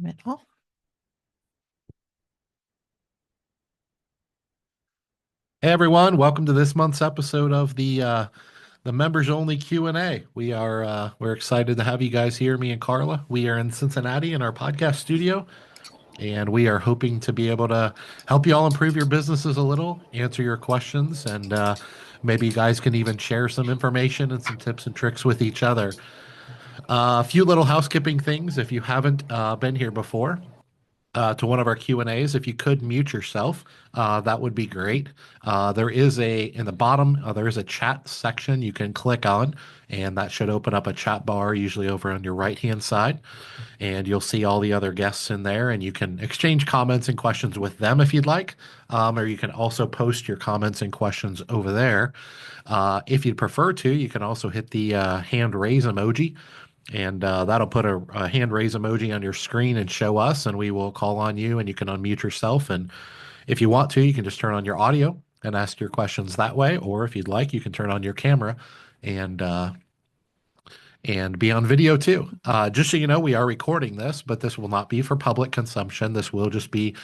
Middle. Hey everyone, welcome to this month's episode of the members only Q&A. We're excited to have you guys here, me and Carla. We are in Cincinnati in our podcast studio, and we are hoping to be able to help you all improve your businesses a little, answer your questions, and maybe you guys can even share some information and some tips and tricks with each other. A few little housekeeping things if you haven't been here before to one of our Q&As. If you could mute yourself, that would be great. In the bottom, there is a chat section you can click on, and that should open up a chat bar, usually over on your right-hand side. And you'll see all the other guests in there, and you can exchange comments and questions with them if you'd like. Or you can also post your comments and questions over there. If you'd prefer to, you can also hit the hand raise emoji, and that'll put a hand raise emoji on your screen and show us, and we will call on you, and you can unmute yourself. And if you want to, you can just turn on your audio and ask your questions that way. Or if you'd like, you can turn on your camera and uh, and be on video too. Just so you know, we are recording this, but this will not be for public consumption. This will just be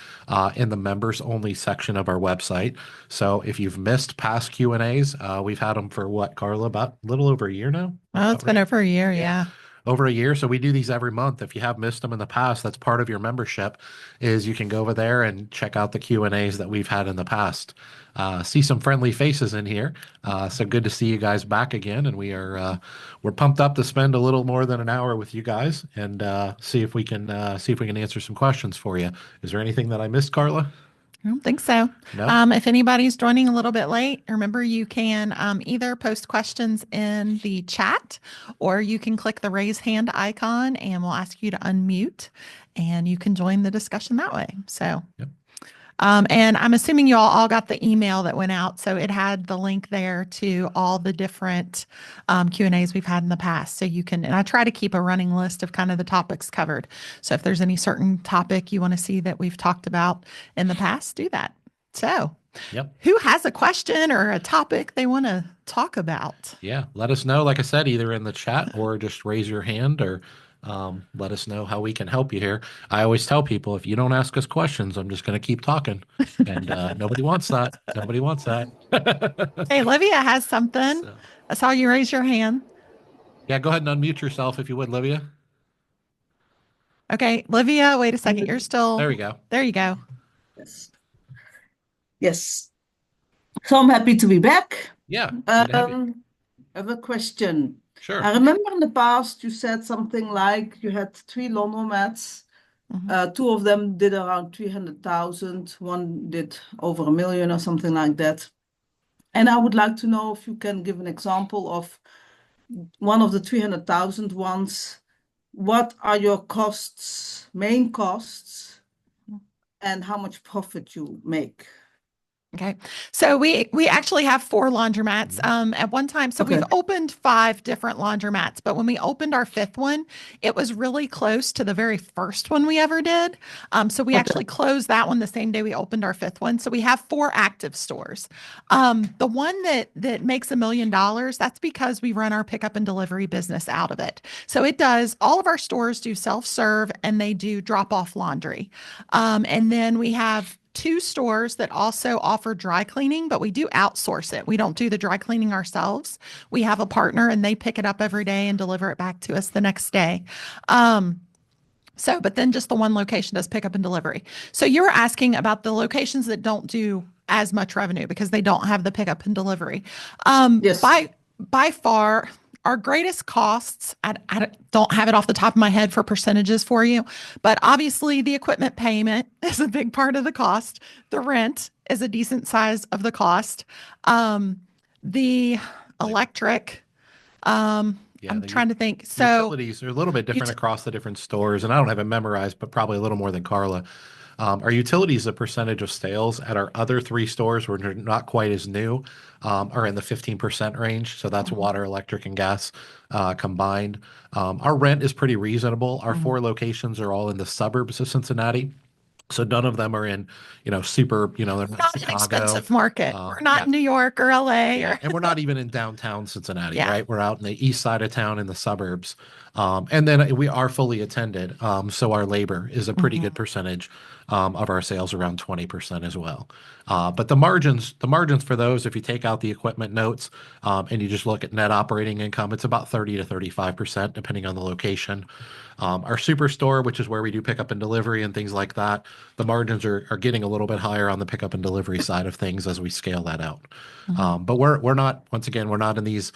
in the members only section of our website. So if you've missed past Q&As, we've had them for what, Carla, about a little over a year now? Oh, it's About been right? over a year. Yeah. Yeah. Over a year. So we do these every month. If you have missed them in the past, that's part of your membership, is you can go over there and check out the Q&As that we've had in the past. See some friendly faces in here. So good to see you guys back again. And we're pumped up to spend a little more than an hour with you guys and see if we can answer some questions for you. Is there anything that I missed, Carla? I don't think so. No? If anybody's joining a little bit late, remember you can either post questions in the chat or you can click the raise hand icon and we'll ask you to unmute and you can join the discussion that way. So, Yep. and I'm assuming you all got the email that went out. So it had the link there to all the different Q&As we've had in the past. So you can, and I try to keep a running list of kind of the topics covered. So if there's any certain topic you want to see that we've talked about in the past, do that. So Yep. who has a question or a topic they want to talk about? Yeah, let us know, like I said, either in the chat or just raise your hand or let us know how we can help you here. I always tell people, if you don't ask us questions, I'm just going to keep talking. And nobody wants that. Nobody wants that. Hey, Livia has something. So, I saw you raise your hand. yeah, go ahead and unmute yourself if you would, Livia. Okay, Livia, wait a second. You're There we still, go. there you go. Yes. Yes. So I'm happy to be back. Yeah, good to have you. I have a question. Sure. I remember in the past you said something like you had 3 laundromats. Mhm. Two of them did around 300,000. One did over 1 million or something like that. And I would like to know if you can give an example of one of the 300,000 ones. What are your costs, main costs, and how much profit you make? Okay. So we actually have 4 laundromats at one time. So Okay. we've opened 5 different laundromats, but when we opened our 5th one, it was really close to the very first one we ever did. So we Okay. actually closed that one the same day we opened our 5th one. So we have 4 active stores. The one that makes $1 million, that's because we run our pickup and delivery business out of it. So it does, all of our stores do self-serve and they do drop-off laundry. And then we have 2 stores that also offer dry cleaning, but we do outsource it. We don't do the dry cleaning ourselves. We have a partner and they pick it up every day and deliver it back to us the next day. But then just the one location does pickup and delivery. So you were asking about the locations that don't do as much revenue because they don't have the pickup and delivery. Yes. By far, our greatest costs, I don't have it off the top of my head for percentages for you, but obviously the equipment payment is a big part of the cost. The rent is a decent size of the cost. The electric, Yeah, I'm the trying to think. So utilities are a little bit different ut- across the different stores, and I don't have it memorized, but probably a little more than Carla. Our utilities, a percentage of sales at our other 3 stores, were not quite as new, are in the 15% range. So that's Mhm, water, electric, and gas combined. Our rent is pretty reasonable. Our mhm. 4 locations are all in the suburbs of Cincinnati. So none of them are in, super, they're not Not an Chicago. expensive market. We're not Yeah, in New York or LA yeah, or and we're not even in downtown Cincinnati, yeah. right? We're out in the east side of town in the suburbs. And then we are fully attended. So our labor is a pretty good percentage of our sales, around 20% as well. But the margins for those, if you take out the equipment notes and you just look at net operating income, it's about 30 to 35%, depending on the location. Our superstore, which is where we do pickup and delivery and things like that, the margins are getting a little bit higher on the pickup and delivery side of things as we scale that out. But we're not, once again, we're not in these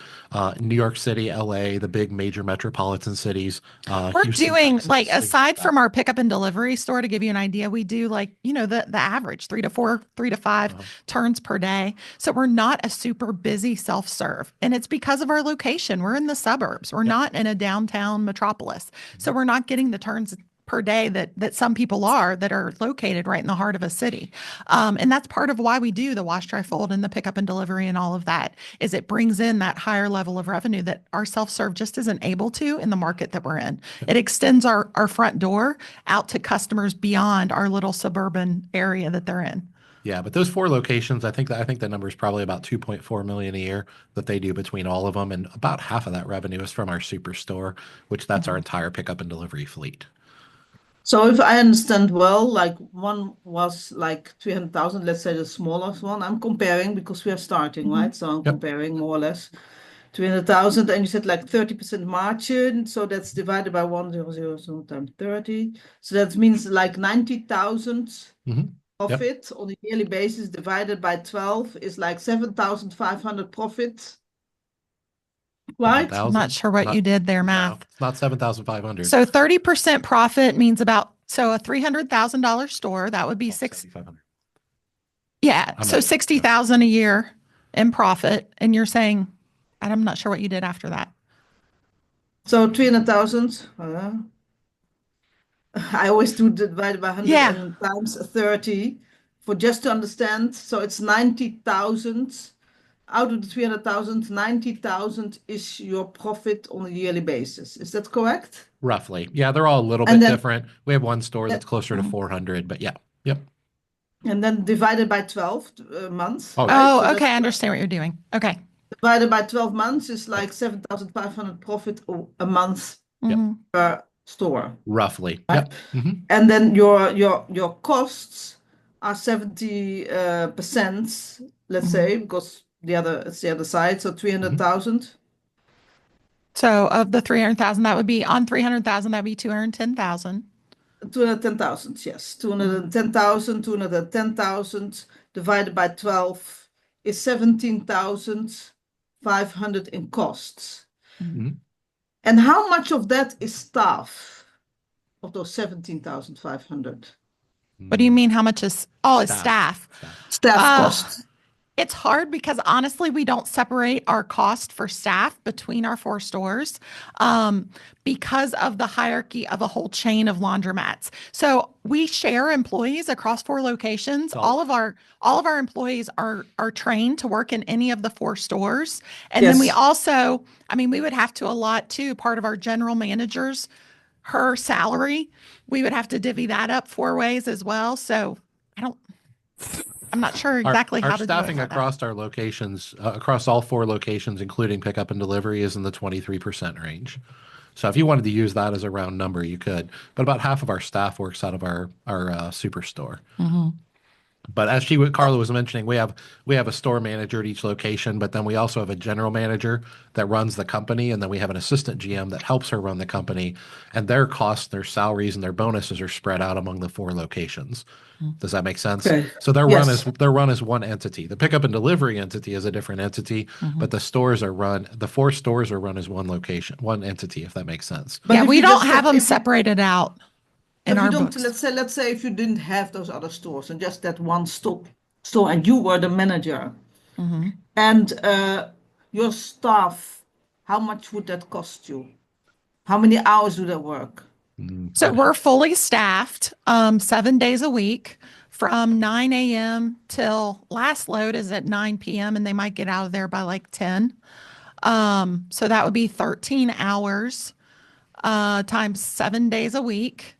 New York City, LA, the big major metropolitan cities. We're Houston, doing Texas, like, things aside like that. from our pickup and delivery store, to give you an idea, we do like, the average 3 to 4, 3 to 5 turns per day. So we're not a super busy self-serve. And it's because of our location. We're in the suburbs. We're Yep. not in a downtown metropolis. So we're not getting the turns per day that some people are that are located right in the heart of a city. And that's part of why we do the wash, dry, fold, and the pickup and delivery and all of that, is it brings in that higher level of revenue that our self-serve just isn't able to in the market that we're in. It extends our front door out to customers beyond our little suburban area that they're in. Yeah, but those 4 locations, I think the number is probably about 2.4 million a year that they do between all of them, and about half of that revenue is from our superstore, which that's our entire pickup and delivery fleet. So if I understand well, like one was like 300,000, let's say the smallest one. I'm comparing because we are starting, Mhm. right? So I'm Yep. comparing more or less 300,000, and you said like 30% margin. So that's divided by 100 so times 30. So that means like 90,000 hmm Yep. profit on a yearly basis divided by 12 is like 7,500 profit, right? I'm not 7,000? sure what you Not, did there, no, math. it's not 7,500. So 30% profit means so a $300,000 store, that would be Oh, six. 7,500. Yeah. I'm So not, 60,000 a year in profit. And you're saying, and I'm not sure what you did after that. So 300,000. I always do divide by 100 Yeah. and times 30 for just to understand. So it's 90,000. Out of the 300,000, 90,000 is your profit on a yearly basis. Is that correct? roughly. Yeah, they're all a little And bit then different. We have one store uh, that's closer to Mhm. 400, but yeah. Yep. and then divided by 12 months, Oh, yeah. right? So Oh, that's okay. I understand what you're doing. Okay. divided by 12 months is Yep. like 7,500 profit a month Yep. Hmm. per store, Roughly. right? Yep. And then your costs are 70 percent, let's Hmm. say, because it's the other side, so hmm 300,000. So of the 300,000, that would be on 300,000, that'd be 210,000. 210,000, yes. Mm-hmm. 210,000 divided by 12 is 17,500 in costs. hmm And how much of that is staff of those 17,500? What do you mean? How much is all is Staff. staff? Staff. Staff Uh, costs. It's hard because honestly, we don't separate our cost for staff between our 4 stores because of the hierarchy of a whole chain of laundromats. So we share employees across 4 locations. So All of our employees are trained to work in any of the 4 stores. And then we Yes. also, I mean, we would have to allot too, part of our general managers, her salary. We would have to divvy that up 4 ways as well. So I don't, I'm not sure our exactly our how to do it staffing for that. across our locations, across all 4 locations, including pickup and delivery, is in the 23% range. So if you wanted to use that as a round number, you could. But about half of our staff works out of our superstore. Mhm. But as Carla was mentioning, we have a store manager at each location, but then we also have a general manager that runs the company, and then we have an assistant GM that helps her run the company, and their costs, their salaries, and their bonuses are spread out among the 4 locations. Does that make sense? Okay. So Yes. they're run as one entity. The pickup and delivery entity is a different entity, but Mhm. the 4 stores are run as one location, one entity, if that makes sense. But Yeah, if we you don't just have said, them separated out so in if you our don't, books. let's say if you didn't have those other stores and just that one store and you were the manager Mhm. and your staff, how much would that cost you? How many hours do they work? So we're fully staffed 7 days a week from 9 a.m. till last load is at 9 p.m. and they might get out of there by like 10. So that would be 13 hours times 7 days a week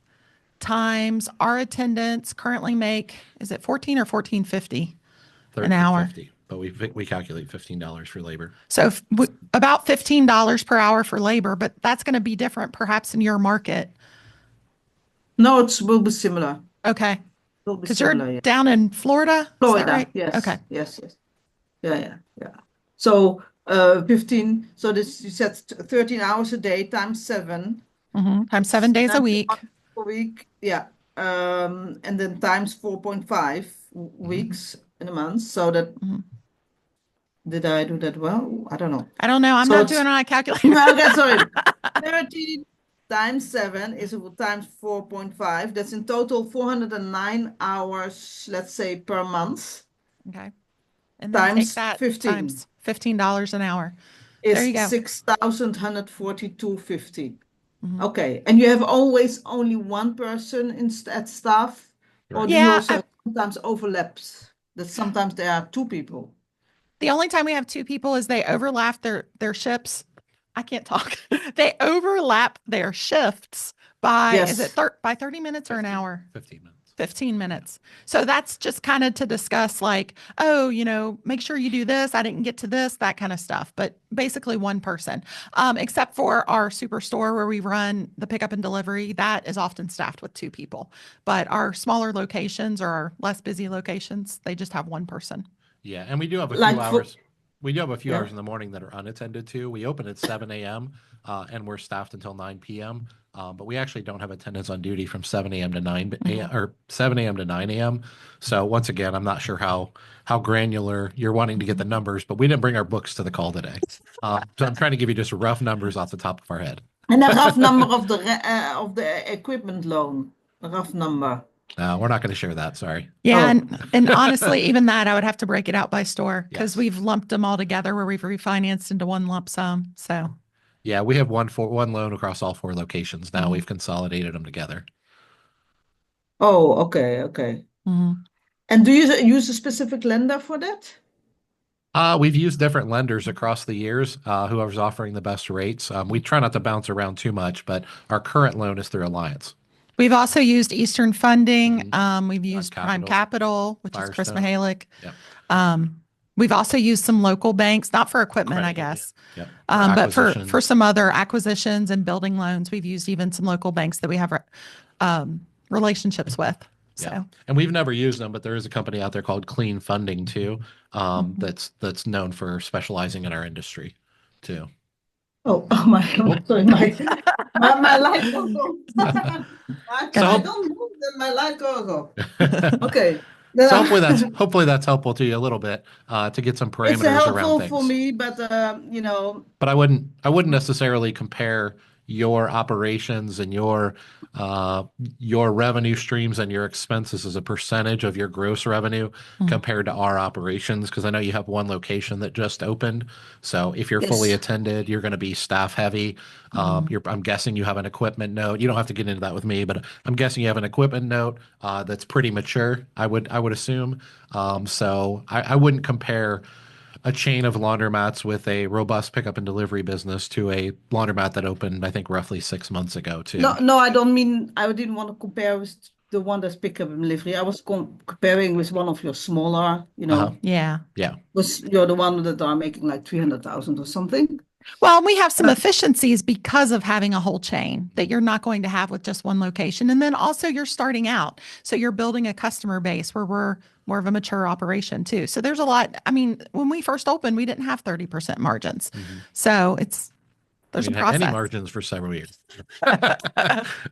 times our attendants currently make, is it 14 or 14.50 an hour? 1350. but we calculate $15 for labor. So about $15 per hour for labor, but that's going to be different perhaps in your market. No, it will be similar. Okay. Will be Because you're similar, yeah. down in Florida. Is that Florida, right? yes. Okay. Yes. Yeah. So 15, so this you said 13 hours a day times 7. Times 7 days a 91 week. per week, yeah. And then times 4.5 weeks in a month. So that did I do that well? I don't know. I don't know. I'm So not it's- doing it on a calculator. Okay, sorry. 13 times 7 is times 4.5. That's in total 409 hours, let's say, per month. Okay. And then take Times that 15 times $15 an hour. There you is go. 6,142.50. Okay. And you have always only one person at staff, or do you Yeah, also have sometimes overlaps? That sometimes there are 2 people. the only time we have 2 people is they overlap their shifts. I can't talk. They overlap their shifts by Yes. is it by 30 minutes or an hour? 15 minutes. 15 minutes. So that's just kind of to discuss like, oh, make sure you do this. I didn't get to this, that kind of stuff. But basically one person, except for our superstore where we run the pickup and delivery, that is often staffed with 2 people. But our smaller locations or our less busy locations, they just have one person. Yeah, and we do have a Like few for- hours. We do have a few Yeah. hours in the morning that are unattended too. We open at 7 a.m. And we're staffed until 9 p.m. But we actually don't have attendants on duty from 7 a.m. to 9 a.m. or 7 a.m. to 9 a.m. So once again, I'm not sure how granular you're wanting to get the numbers, but we didn't bring our books to the call today. So I'm trying to give you just rough numbers off the top of our head. And a rough number of the equipment loan, a rough number. We're not going to share that. Sorry. Yeah. Oh. And honestly, even that, I would have to break it out by store because Yes. we've lumped them all together where we've refinanced into one lump sum. So Yeah, we have one loan across all 4 locations. Now we've consolidated them together. Oh, okay. And do you use a specific lender for that? We've used different lenders across the years, whoever's offering the best rates. We try not to bounce around too much, but our current loan is through Alliance. we've also used Eastern Funding. We've used Prime Capital. Capital, which is Chris Firestone. Mihalik. Yep. We've also used some local banks, not for equipment, I Credit union. guess. Yep. But for Acquisitions. some other acquisitions and building loans, we've used even some local banks that we have relationships with. So Yeah. And we've never used them, but there is a company out there called Clean Funding too, that's known for specializing in our industry too. Oh my God, sorry, my light goes off. I don't move, then my light goes off. Okay. So hopefully that's helpful to you a little bit, to get some It's parameters around helpful things. for me, but But I wouldn't necessarily compare your operations and your revenue streams and your expenses as a percentage of your gross revenue compared to our operations, because I know you have one location that just opened. So if you're fully Yes. attended, you're going to be staff heavy. I'm guessing you have an equipment note. You don't have to get into that with me, but I'm guessing you have an equipment note that's pretty mature. I would assume. So I wouldn't compare a chain of laundromats with a robust pickup and delivery business to a laundromat that opened, I think, roughly 6 months ago too. No, I don't mean, I didn't want to compare with the one that's pickup and delivery. I was comparing with one of your smaller, yeah. Yeah. was you're the one that are making like 300,000 or something. Well, we have some efficiencies because of having a whole chain that you're not going to have with just one location. And then also you're starting out. So you're building a customer base where we're more of a mature operation too. So there's a lot. I mean, when we first opened, we didn't have 30% margins. So there's a We didn't have process. any margins for several years.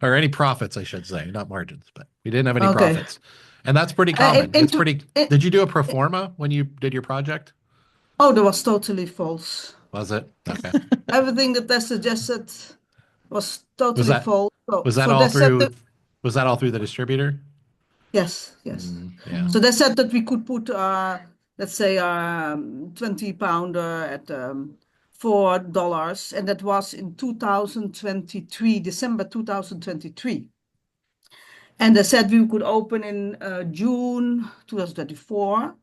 Or any profits, I should say, not margins, but we didn't have any Okay. profits. And that's pretty common. it- Did you do a pro forma when you did your project? Oh, that was totally false. Was it? Okay. Everything that they suggested was totally that- false. Was that So all they said through that- the distributor? Yes. Yeah. So they said that we could put, let's say, 20 pounder at $4, and that was in 2023, December 2023. And they said we could open in June 2024.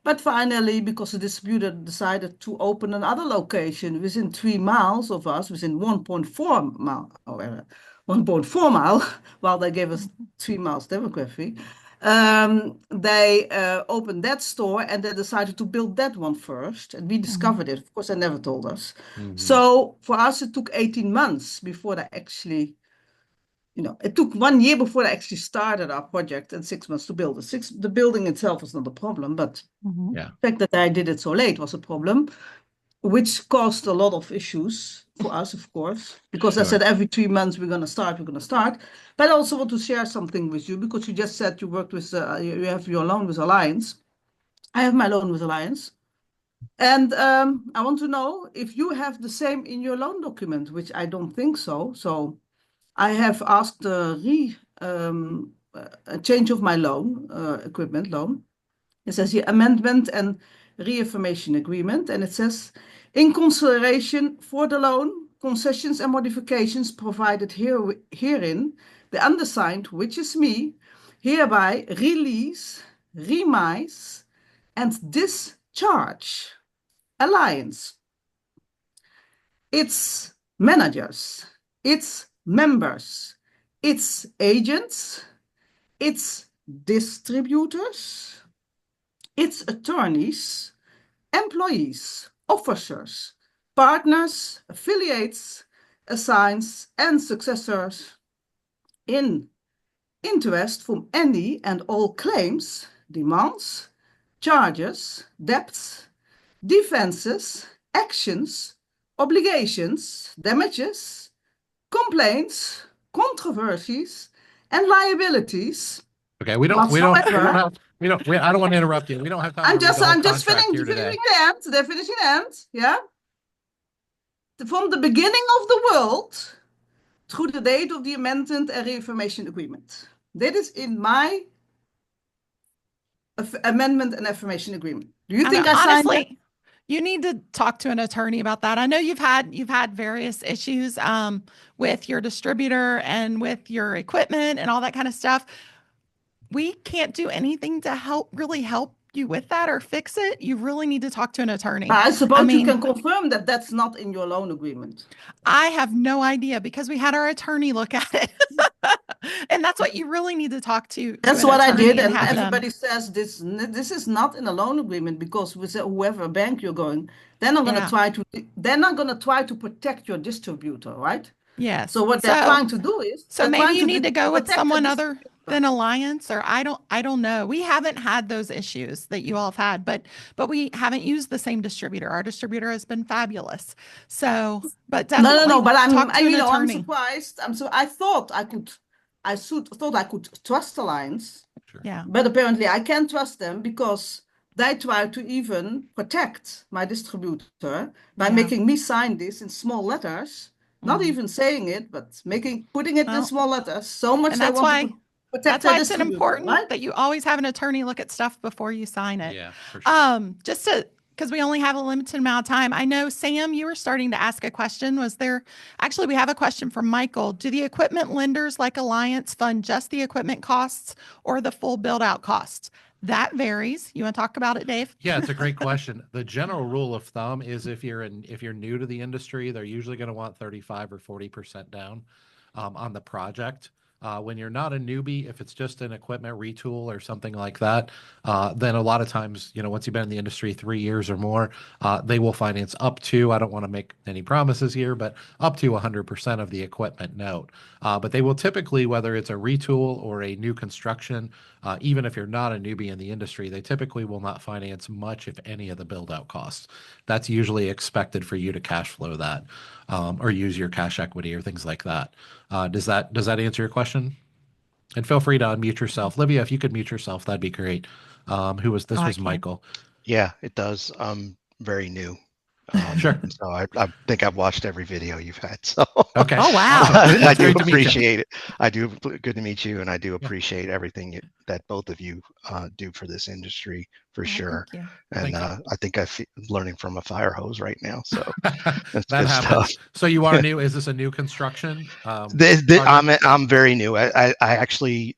But finally, because the distributor decided to open another location within 3 miles of us, within 1.4 mile, however, 1.4 mile, while they gave us 3 miles demography, They opened that store and they decided to build that one first. And we discovered it. Of course, they never told us. Mhm. So for us, it took 18 months before they actually, it took 1 year before they actually started our project and 6 months to build it. The building itself was not a problem, but Yeah. the fact that I did it so late was a problem, which caused a lot of issues for us, of course, because I Sure. said every 3 months we're going to start. But I also want to share something with you because you just said you worked with, you have your loan with Alliance. I have my loan with Alliance. And I want to know if you have the same in your loan document, which I don't think so. So I have asked a change of my loan, equipment loan. It says here amendment and reaffirmation agreement. And it says, in consideration for the loan, concessions and modifications provided herein, the undersigned, which is me, hereby release, remise, and discharge Alliance, its managers, its members, its agents, its distributors, its attorneys, employees, officers, partners, affiliates, assigns, and successors in interest from any and all claims, demands, charges, debts, defenses, actions, obligations, damages, complaints, controversies, and liabilities Okay, whatsoever. I don't want to interrupt you. We don't have time to read the whole I'm just contract finishing here today. the end. They're finishing the end. Yeah. From the beginning of the world through the date of the amendment and reaffirmation agreement. That is in my amendment and affirmation agreement. Do you think I signed that? Honestly, you need to talk to an attorney about that. I know you've had various issues with your distributor and with your equipment and all that kind of stuff. We can't do anything to really help you with that or fix it. You really need to talk to an attorney. I I suppose you can mean, confirm that that's not in your loan agreement. I have no idea because we had our attorney look at it. And that's what you really need to talk to That's an what I attorney did, and and have them. everybody says this is not in a loan agreement because with whoever bank you're going, they're not going to Yeah. try to protect your distributor, right? Yes. So what they're So trying to do is So they're maybe trying you to need to go with protect the someone other distributor. than Alliance, or I don't know. We haven't had those issues that you all have had, but we haven't used the same distributor. Our distributor has been fabulous. So, but No. definitely But talk to an I'm attorney. surprised. I thought I could trust Alliance, Sure. Yeah. but apparently I can't trust them because they try to even protect my distributor by Yeah. making me sign this in small letters, not Mhm. even saying it, but putting it in Well, small letters. So much and they want to protect that's their why it's distributor, important right? that you always have an attorney look at stuff before you sign it. Yeah, for sure. Just to because we only have a limited amount of time. I know, Sam, you were starting to ask a question. We have a question from Michael. Do the equipment lenders like Alliance fund just the equipment costs or the full build out costs? That varies. You want to talk about it, Dave? Yeah, it's a great question. The general rule of thumb is if you're new to the industry, they're usually going to want 35 or 40% down on the project. When you're not a newbie, if it's just an equipment retool or something like that, then a lot of times, once you've been in the industry 3 years or more, they will finance up to, I don't want to make any promises here, but up to 100% of the equipment note. But they will typically, whether it's a retool or a new construction, even if you're not a newbie in the industry, they typically will not finance much, if any, of the build out costs. That's usually expected for you to cash flow that or use your cash equity or things like that. Does that answer your question? And feel free to unmute yourself. Livia, if you could mute yourself, that'd be great. This Oh, I was can. Michael. Yeah, it does. I'm very new. Sure. So I think I've watched every video you've had. So Okay. Oh, wow. Awesome. I It's do great to meet you. appreciate it. Good to meet you, and I do Yeah. appreciate everything that both of you do for this industry for Oh, sure. thank you. And Thank you. I think I'm learning from a fire hose right now. So that's That good stuff. happens. So you are new. Is this a new construction? Project? I'm very new. I actually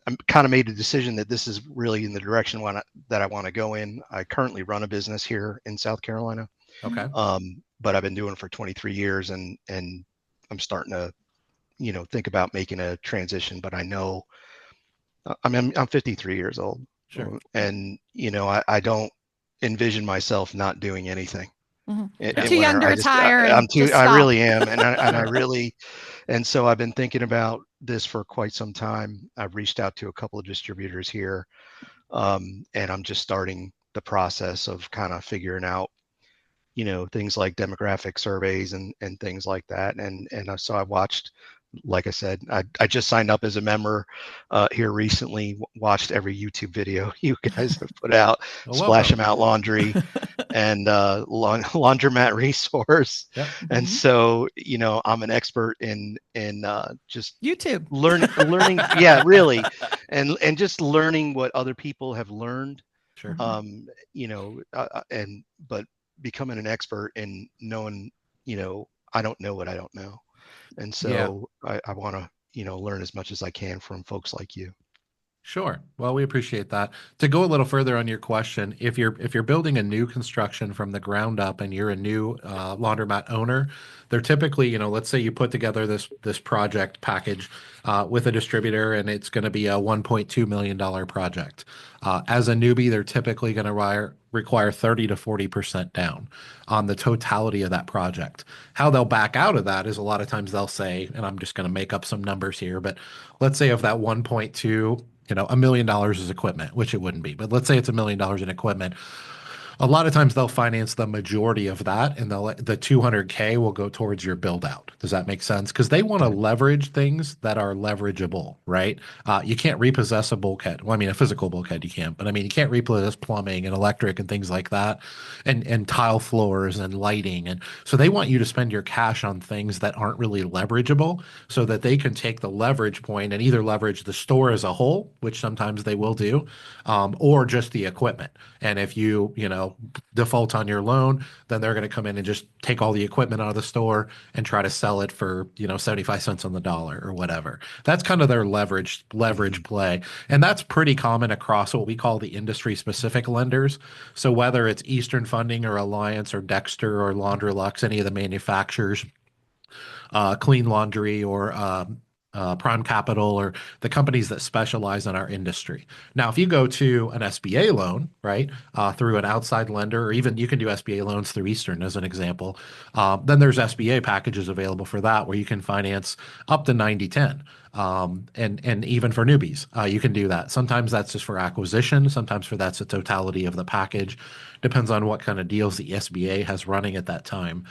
I've kind of made a decision that this is really in the direction that I want to go in. I currently run a business here in South Carolina. Okay. But I've been doing it for 23 years and I'm starting to, think about making a transition, but I know I'm 53 years old. Sure. And I don't envision myself not doing anything Mhm. in, You're Yeah. in too young winter. to retire I'm and too, just I stop. really am. And I Sure. really, and so I've been thinking about this for quite some time. I've reached out to a couple of distributors here. And I'm just starting the process of kind of figuring out, things like demographic surveys and things like that. And so I watched, like I said, I just signed up as a member here recently, watched every YouTube video you guys have put out, Well, Splash welcome. 'em Out Laundry and Laundromat Resource. Yep. And Mhm. so, I'm an expert in just YouTube. learning, yeah, really. And just learning what other people have learned, Sure. and but becoming an expert in knowing, I don't know what I don't know. And Yeah. so I want to, learn as much as I can from folks like you. Sure. Well, we appreciate that. To go a little further on your question, if you're building a new construction from the ground up and you're a new laundromat owner, they're typically, let's say you put together this project package with a distributor and it's going to be a $1.2 million project. As a newbie, they're typically going to require 30 to 40% down on the totality of that project. How they'll back out of that is a lot of times they'll say, and I'm just going to make up some numbers here, but let's say of that 1.2, $1 million is equipment, which it wouldn't be, but let's say it's $1 million in equipment. A lot of times they'll finance the majority of that, and the 200K will go towards your build out. Does that make sense? Because they want to leverage things that are leverageable, right? You can't repossess a bulkhead. Well, I mean, a physical bulkhead you can't, but I mean, you can't repossess plumbing and electric and things like that, and tile floors and lighting. And so they want you to spend your cash on things that aren't really leverageable, so that they can take the leverage point and either leverage the store as a whole, which sometimes they will do, or just the equipment. And if you default on your loan, then they're going to come in and just take all the equipment out of the store and try to sell it for, 75 cents on the dollar or whatever. That's kind of their leverage Mhm. play. And that's pretty common across what we call the industry specific lenders. So whether it's Eastern Funding or Alliance or Dexter or Laundrolux, any of the manufacturers, Clean Laundry or Prime Capital or the companies that specialize in our industry. Now, if you go to an SBA loan, right, through an outside lender, or even you can do SBA loans through Eastern as an example, then there's SBA packages available for that where you can finance up to 90/10. And even for newbies, you can do that. Sometimes that's just for acquisition. Sometimes for that's the totality of the package. Depends on what kind of deals the SBA has running at that time.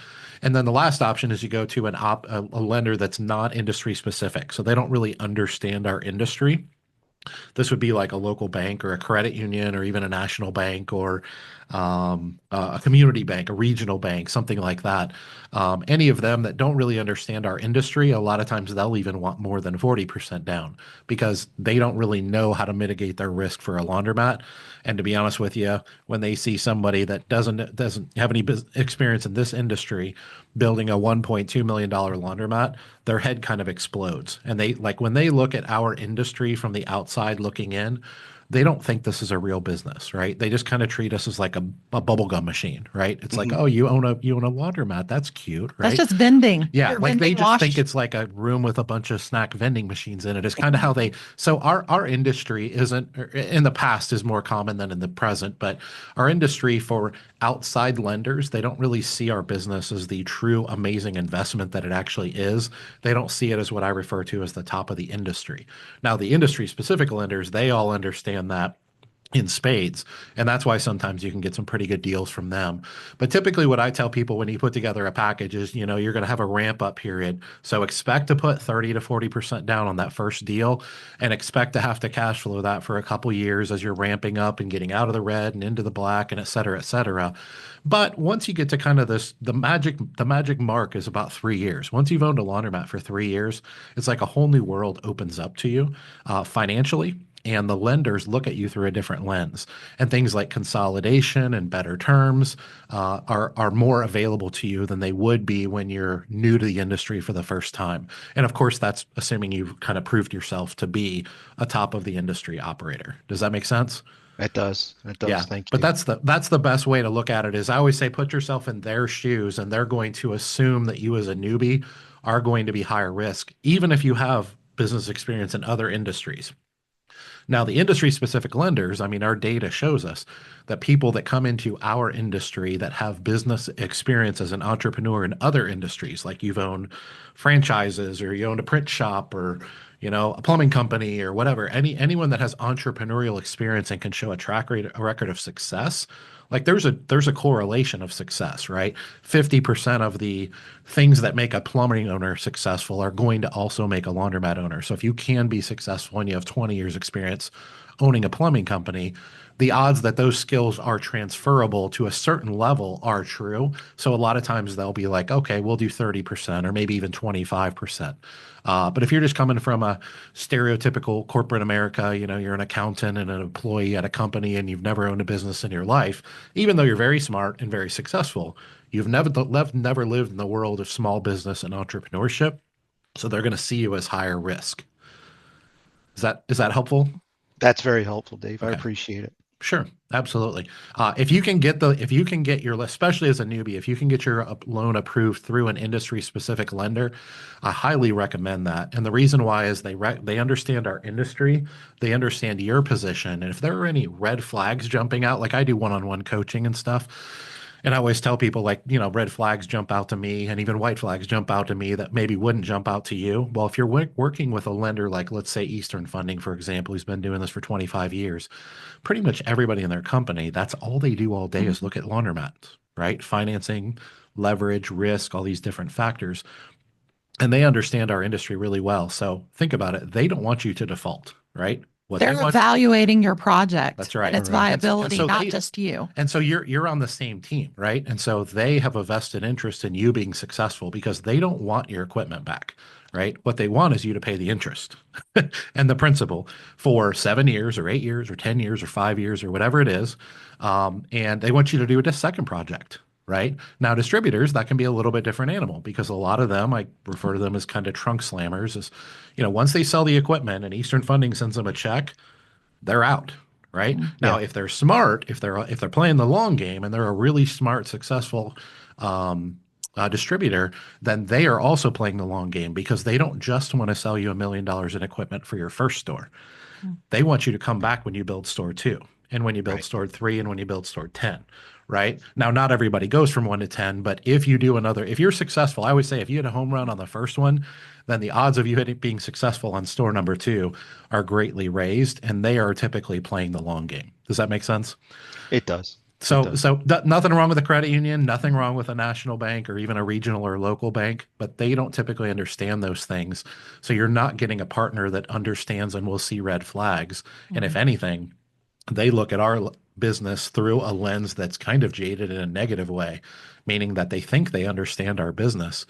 And then the last option is you go to a lender that's not industry specific. So they don't really understand our industry. This would be like a local bank or a credit union or even a national bank or a community bank, a regional bank, something like that. Any of them that don't really understand our industry, a lot of times they'll even want more than 40% down because they don't really know how to mitigate their risk for a laundromat. And to be honest with you, when they see somebody that doesn't have any experience in this industry building a $1.2 million laundromat, their head kind of explodes. And they like when they look at our industry from the outside looking in, they don't think this is a real business, right? They just kind of treat us as like a bubblegum machine, right? It's like, Mhm. oh, you own a laundromat. That's cute, That's right? just vending. Yeah, You're like they vending just think wash. it's like a room with a bunch of snack vending machines in it. It's kind of how they. So our industry isn't in the past is more common than in the present, but our industry for outside lenders, they don't really see our business as the true amazing investment that it actually is. They don't see it as what I refer to as the top of the industry. Now, the industry specific lenders, they all understand that in spades. And that's why sometimes you can get some pretty good deals from them. But typically, what I tell people when you put together a package is, you're going to have a ramp up period. So expect to put 30 to 40% down on that first deal and expect to have to cash flow that for a couple years as you're ramping up and getting out of the red and into the black and et cetera, et cetera. But once you get to kind of the magic mark is about 3 years. Once you've owned a laundromat for 3 years, it's like a whole new world opens up to you financially, and the lenders look at you through a different lens. And things like consolidation and better terms are more available to you than they would be when you're new to the industry for the first time. And of course, that's assuming you've kind of proved yourself to be a top of the industry operator. Does that make sense? It does. It does. Yeah, Thank but you. that's the best way to look at it is I always say put yourself in their shoes and they're going to assume that you as a newbie are going to be higher risk, even if you have business experience in other industries. Now, the industry specific lenders, I mean, our data shows us that people that come into our industry that have business experience as an entrepreneur in other industries, like you've owned franchises or you owned a print shop or a plumbing company or whatever, anyone that has entrepreneurial experience and can show a record of success, like there's a correlation of success, right? 50% of the things that make a plumbing owner successful are going to also make a laundromat owner. So if you can be successful and you have 20 years experience owning a plumbing company, the odds that those skills are transferable to a certain level are true. So a lot of times they'll be like, okay, we'll do 30% or maybe even 25%. But if you're just coming from a stereotypical corporate America, you're an accountant and an employee at a company and you've never owned a business in your life, even though you're very smart and very successful, you've never lived in the world of small business and entrepreneurship. So they're going to see you as higher risk. Is that helpful? That's very helpful, Dave. I Okay. appreciate it. Sure, absolutely. If you can get your, especially as a newbie, if you can get your loan approved through an industry specific lender, I highly recommend that. And the reason why is they understand our industry, they understand your position, and if there are any red flags jumping out, like I do one-on-one coaching and stuff, and I always tell people like, red flags jump out to me and even white flags jump out to me that maybe wouldn't jump out to you. Well, if you're working with a lender like, let's say Eastern Funding, for example, who's been doing this for 25 years, pretty much everybody in their company, that's all they do all day is look at laundromats, right? Financing, leverage, risk, all these different factors. And they understand our industry really well. So think about it. They don't want you to default, right? What they They're want, evaluating your project that's right. and its All right. viability, so not just you. and so you're on the same team, right? And so they have a vested interest in you being successful because they don't want your equipment back, right? What they want is you to pay the interest and the principal for 7 years or 8 years or 10 years or 5 years or whatever it is. And they want you to do a second project, right? Now, distributors, that can be a little bit different animal because a lot of them, I refer to them as kind of trunk slammers, is, once they sell the equipment and Eastern Funding sends them a check, they're out. Right now, if they're smart, if they're playing the long game and they're a really smart, successful distributor, then they are also playing the long game because they don't just want to sell you $1 million in equipment for your first store. They want you to come back when you build store 2 and when you build store 3 and when you build store 10. Right now, not everybody goes from 1 to 10, but if you're successful, I always say if you hit a home run on the first one, then the odds of you being successful on store number 2 are greatly raised, and they are typically playing the long game. Does that make sense? It does. So nothing wrong with a credit union, nothing wrong with a national bank or even a regional or local bank, but they don't typically understand those things. So you're not getting a partner that understands and will see red flags. And if anything, they look at our business through a lens that's kind of jaded in a negative way, meaning that they think they understand our business.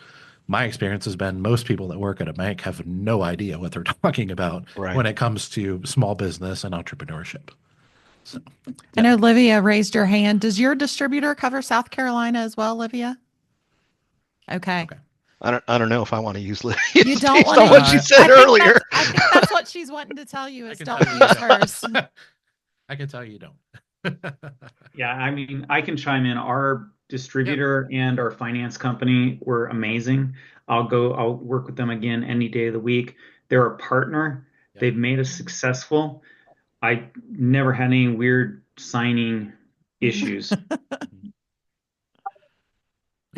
My experience has been most people that work at a bank have no idea what they're talking about when it comes to small business and entrepreneurship. So, I know Livia raised her hand. Does your distributor cover South Carolina as well, Livia? Okay. I don't know if I want to use Lydia. You don't want on to. what she said earlier. I think that's what she's wanting to tell you is can don't tell you use don't. hers. I can tell you don't. Yeah, I mean, I can chime in. Our distributor and our finance company were amazing. I'll work with them again any day of the week. They're a partner. Yep. They've made us successful. I never had any weird signing issues. I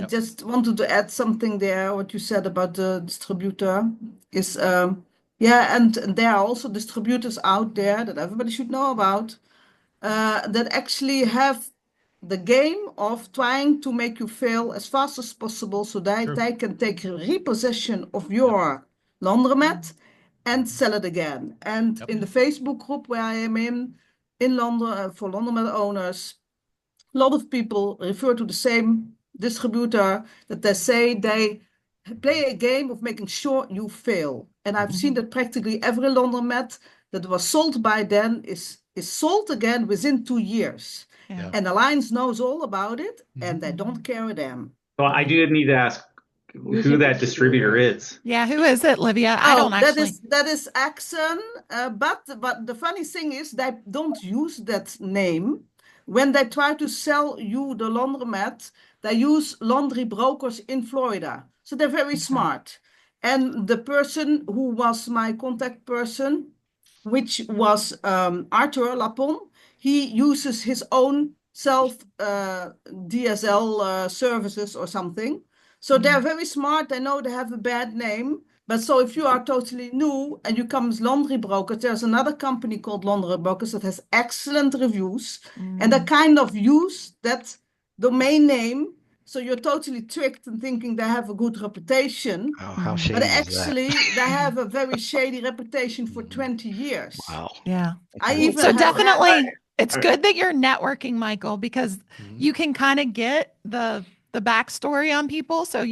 just wanted to add something there. What you said about the distributor is, and there are also distributors out there that everybody should know about that actually have the game of trying to make you fail as fast as possible so that they can take repossession of your laundromat and sell it again. And in the Facebook group where I am in London for laundromat owners, a lot of people refer to the same distributor that they say they play a game of making sure you fail. And I've seen that practically every laundromat that was sold by then is sold again within 2 years. Yeah. And Alliance knows all about it, and they don't care a damn. Well, I do need to ask who that distributor is. Yeah, who is it, Livia? I don't actually. That is Axon, but the funny thing is they don't use that name. When they try to sell you the laundromat, they use laundry brokers in Florida. So they're very smart. And the person who was my contact person which was Arthur Lapon. He uses his own self DSL services or something. So they're very smart. I know they have a bad name. But so if you are totally new and you come as laundry brokers, there's another company called Laundry Brokers that has excellent reviews. And they kind of use that domain name. So you're totally tricked and thinking they have a good reputation. Oh, how But shady is that? actually, they have a very shady reputation for 20 years. Wow. Yeah. I Okay. even So have had, definitely it's I- good that you're networking, Michael, because Mhm. you can kind of get the backstory on people. So,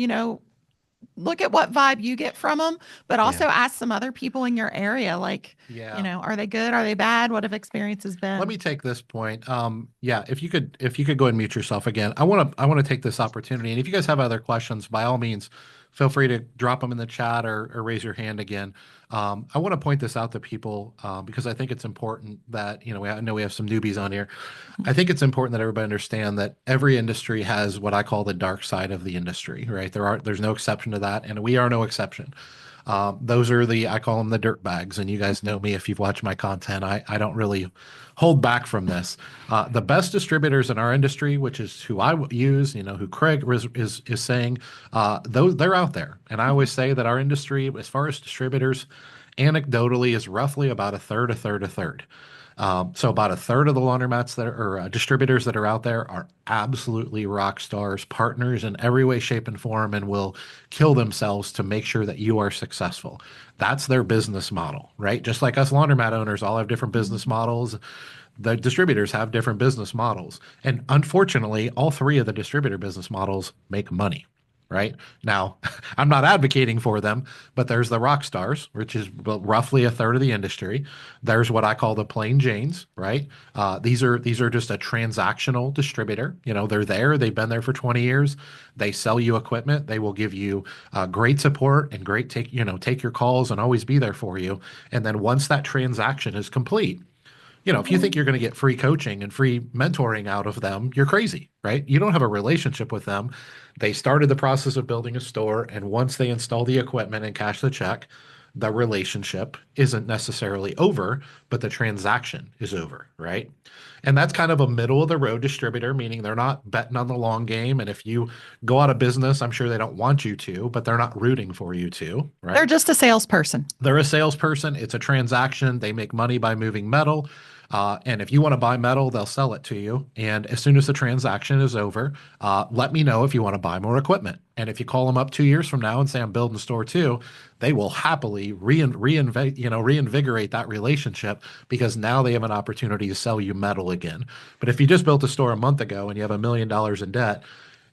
look at what vibe you get from them, but also ask some other people in your area, like, Yeah. are they good? Are they bad? What have experiences been? Let me take this point. Yeah, if you could go and mute yourself again. I want to take this opportunity. And if you guys have other questions, by all means, feel free to drop them in the chat or raise your hand again. I want to point this out to people because I think it's important that, I know we have some newbies on here. I think it's important that everybody understand that every industry has what I call the dark side of the industry, right? There's no exception to that, and we are no exception. Those are I call them the dirt bags, and you guys know me if you've watched my content. I don't really hold back from this. The best distributors in our industry, which is who I use, who Craig is saying, those they're out there. And I always say that our industry, as far as distributors, anecdotally, is roughly about a third, a third, a third. So about a third of the laundromats distributors that are out there are absolutely rock stars, partners in every way, shape, and form, and will kill themselves to make sure that you are successful. That's their business model, right? Just like us laundromat owners all have different business models. The distributors have different business models. And unfortunately, all three of the distributor business models make money. Right now, I'm not advocating for them, but there's the rock stars, which is roughly a third of the industry. There's what I call the plain Janes, right? These are just a transactional distributor. They're there. They've been there for 20 years. They sell you equipment. They will give you great support and take your calls and always be there for you. And then once that transaction is complete, if you think you're going to get free coaching and free mentoring out of them, you're crazy, right? You don't have a relationship with them. They started the process of building a store, and once they install the equipment and cash the check, the relationship isn't necessarily over, but the transaction is over, right? And that's kind of a middle of the road distributor, meaning they're not betting on the long game. And if you go out of business, I'm sure they don't want you to, but they're not rooting for you to, right? They're just a salesperson. They're a salesperson. It's a transaction. They make money by moving metal. And if you want to buy metal, they'll sell it to you. And as soon as the transaction is over, let me know if you want to buy more equipment. And if you call them up 2 years from now and say, I'm building store two, they will happily reinvigorate that relationship because now they have an opportunity to sell you metal again. But if you just built a store a month ago and you have $1 million in debt,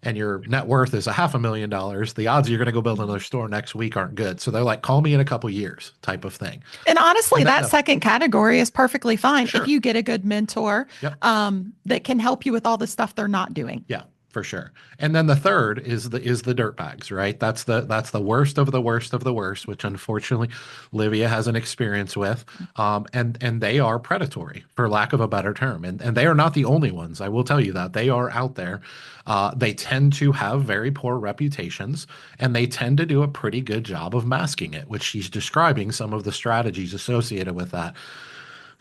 and your net worth is $500,000, the odds you're going to go build another store next week aren't good. So they're like, call me in a couple years type of thing. And honestly, that second category is perfectly fine Sure. if you get a good mentor that can help you with all the stuff they're not doing. Yeah, for sure. And then the third is the dirt bags, right? That's the worst of the worst of the worst, which unfortunately Livia has an experience with. And they are predatory, for lack of a better term. And they are not the only ones. I will tell you that they are out there. They tend to have very poor reputations, and they tend to do a pretty good job of masking it, which she's describing some of the strategies associated with that.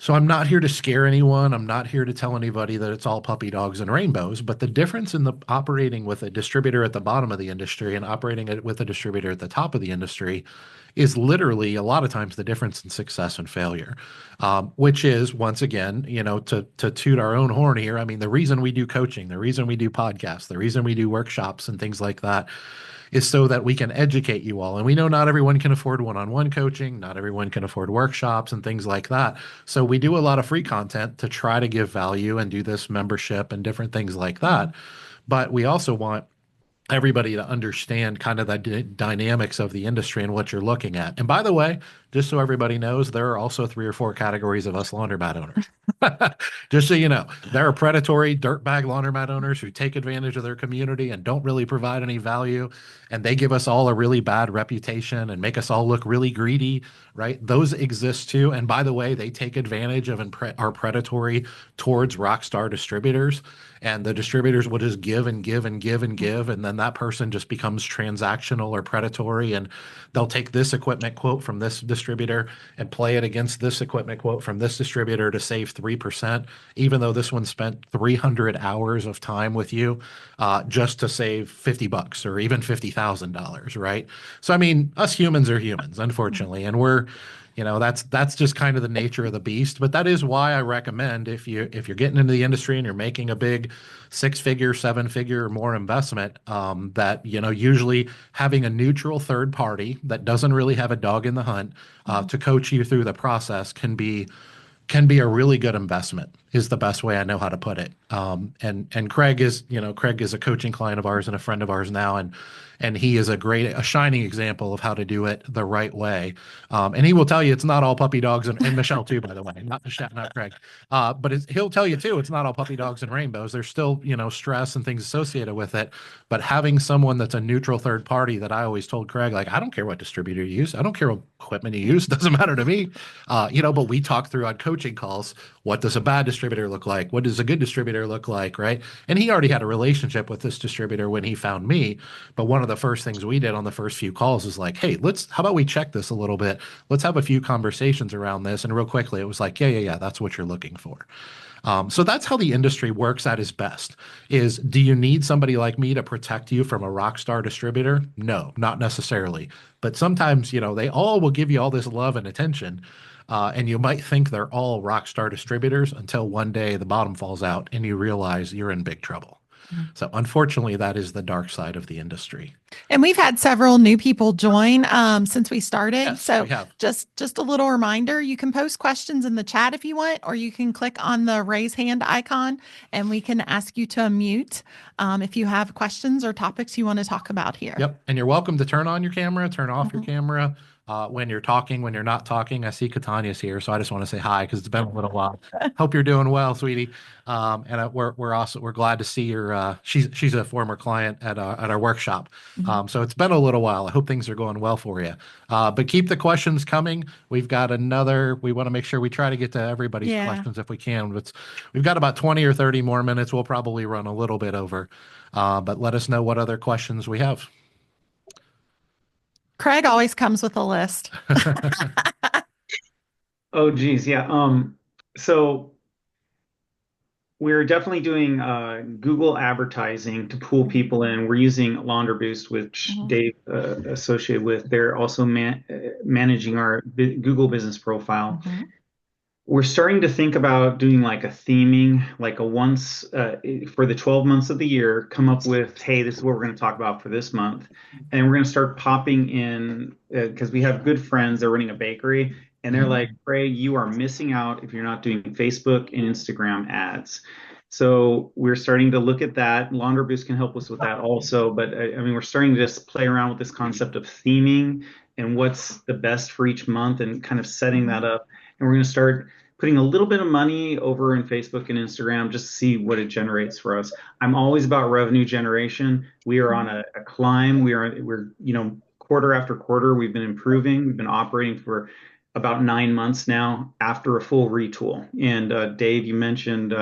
So I'm not here to scare anyone. I'm not here to tell anybody that it's all puppy dogs and rainbows, but the difference in the operating with a distributor at the bottom of the industry and operating with a distributor at the top of the industry is literally a lot of times the difference in success and failure, which is, once again, to toot our own horn here. I mean, the reason we do coaching, the reason we do podcasts, the reason we do workshops and things like that is so that we can educate you all. And we know not everyone can afford one-on-one coaching, not everyone can afford workshops and things like that. So we do a lot of free content to try to give value and do this membership and different things like that. But we also want everybody to understand kind of the dynamics of the industry and what you're looking at. And by the way, just so everybody knows, there are also 3 or 4 categories of us laundromat owners. Just so you know, there are predatory dirtbag laundromat owners who take advantage of their community and don't really provide any value. And they give us all a really bad reputation and make us all look really greedy, right? Those exist too. And by the way, they take advantage of and are predatory towards Rockstar distributors. And the distributors will just give and give and give and give. And then that person just becomes transactional or predatory. And they'll take this equipment quote from this distributor and play it against this equipment quote from this distributor to save 3%, even though this one spent 300 hours of time with you just to save 50 bucks or even $50,000, right? So, I mean, us humans are humans, unfortunately, and that's just kind of the nature of the beast. But that is why I recommend if you're getting into the industry and you're making a big 6-figure, 7-figure or more investment, that usually having a neutral third party that doesn't really have a dog in the hunt to coach you through the process can be a really good investment is the best way I know how to put it. And Craig is a coaching client of ours and a friend of ours now, and he is a shining example of how to do it the right way. And he will tell you it's not all puppy dogs and Michelle too, by the way, not Michelle, not Craig. But he'll tell you too, it's not all puppy dogs and rainbows. There's still, stress and things associated with it. But having someone that's a neutral third party that I always told Craig, like, I don't care what distributor you use. I don't care what equipment you use. Doesn't matter to me. But we talk through on coaching calls. What does a bad distributor look like? What does a good distributor look like? Right. And he already had a relationship with this distributor when he found me. But one of the first things we did on the first few calls is like, hey, how about we check this a little bit? Let's have a few conversations around this. And real quickly, it was like, yeah, that's what you're looking for. So that's how the industry works at its best is, do you need somebody like me to protect you from a rock star distributor? No, not necessarily. But sometimes, they all will give you all this love and attention. And you might think they're all rock star distributors until one day the bottom falls out and you realize you're in big trouble. So unfortunately, that is the dark side of the industry. And we've had several new people join since we started. Yes, so we have. just a little reminder, you can post questions in the chat if you want, or you can click on the raise hand icon and we can ask you to unmute if you have questions or topics you want to talk about here. Yep. And you're welcome to turn on your camera, turn off your camera. When you're talking, when you're not talking. I see Katania's here, so I just want to say hi because it's been a little while. Hope you're doing well, sweetie. And we're glad to see your. She's a former client at our workshop, so it's been a little while. I hope things are going well for you. But keep the questions coming. We've got another. We want to make sure we try to get to everybody's questions if we can. We've got about 20 or 30 more minutes. We'll probably run a little bit over, but let us know what other questions we have. Craig always comes with a list. Oh, geez. Yeah. So we're definitely doing Google advertising to pull people in. We're using Launder Boost, which Dave associated with. They're also managing our Google business profile. We're starting to think about doing like a theming, like a once for the 12 months of the year, come up with, hey, this is what we're going to talk about for this month. And we're going to start popping in because we have good friends. They're running a bakery and they're like, Craig, you are missing out if you're not doing Facebook and Instagram ads. So we're starting to look at that. Launder Boost can help us with that also. But I mean, we're starting to just play around with this concept of theming and what's the best for each month and kind of setting that up. And we're going to start putting a little bit of money over in Facebook and Instagram just to see what it generates for us. I'm always about revenue generation. We are on a climb. We're quarter after quarter, we've been improving. We've been operating for about 9 months now after a full retool. And Dave, you mentioned,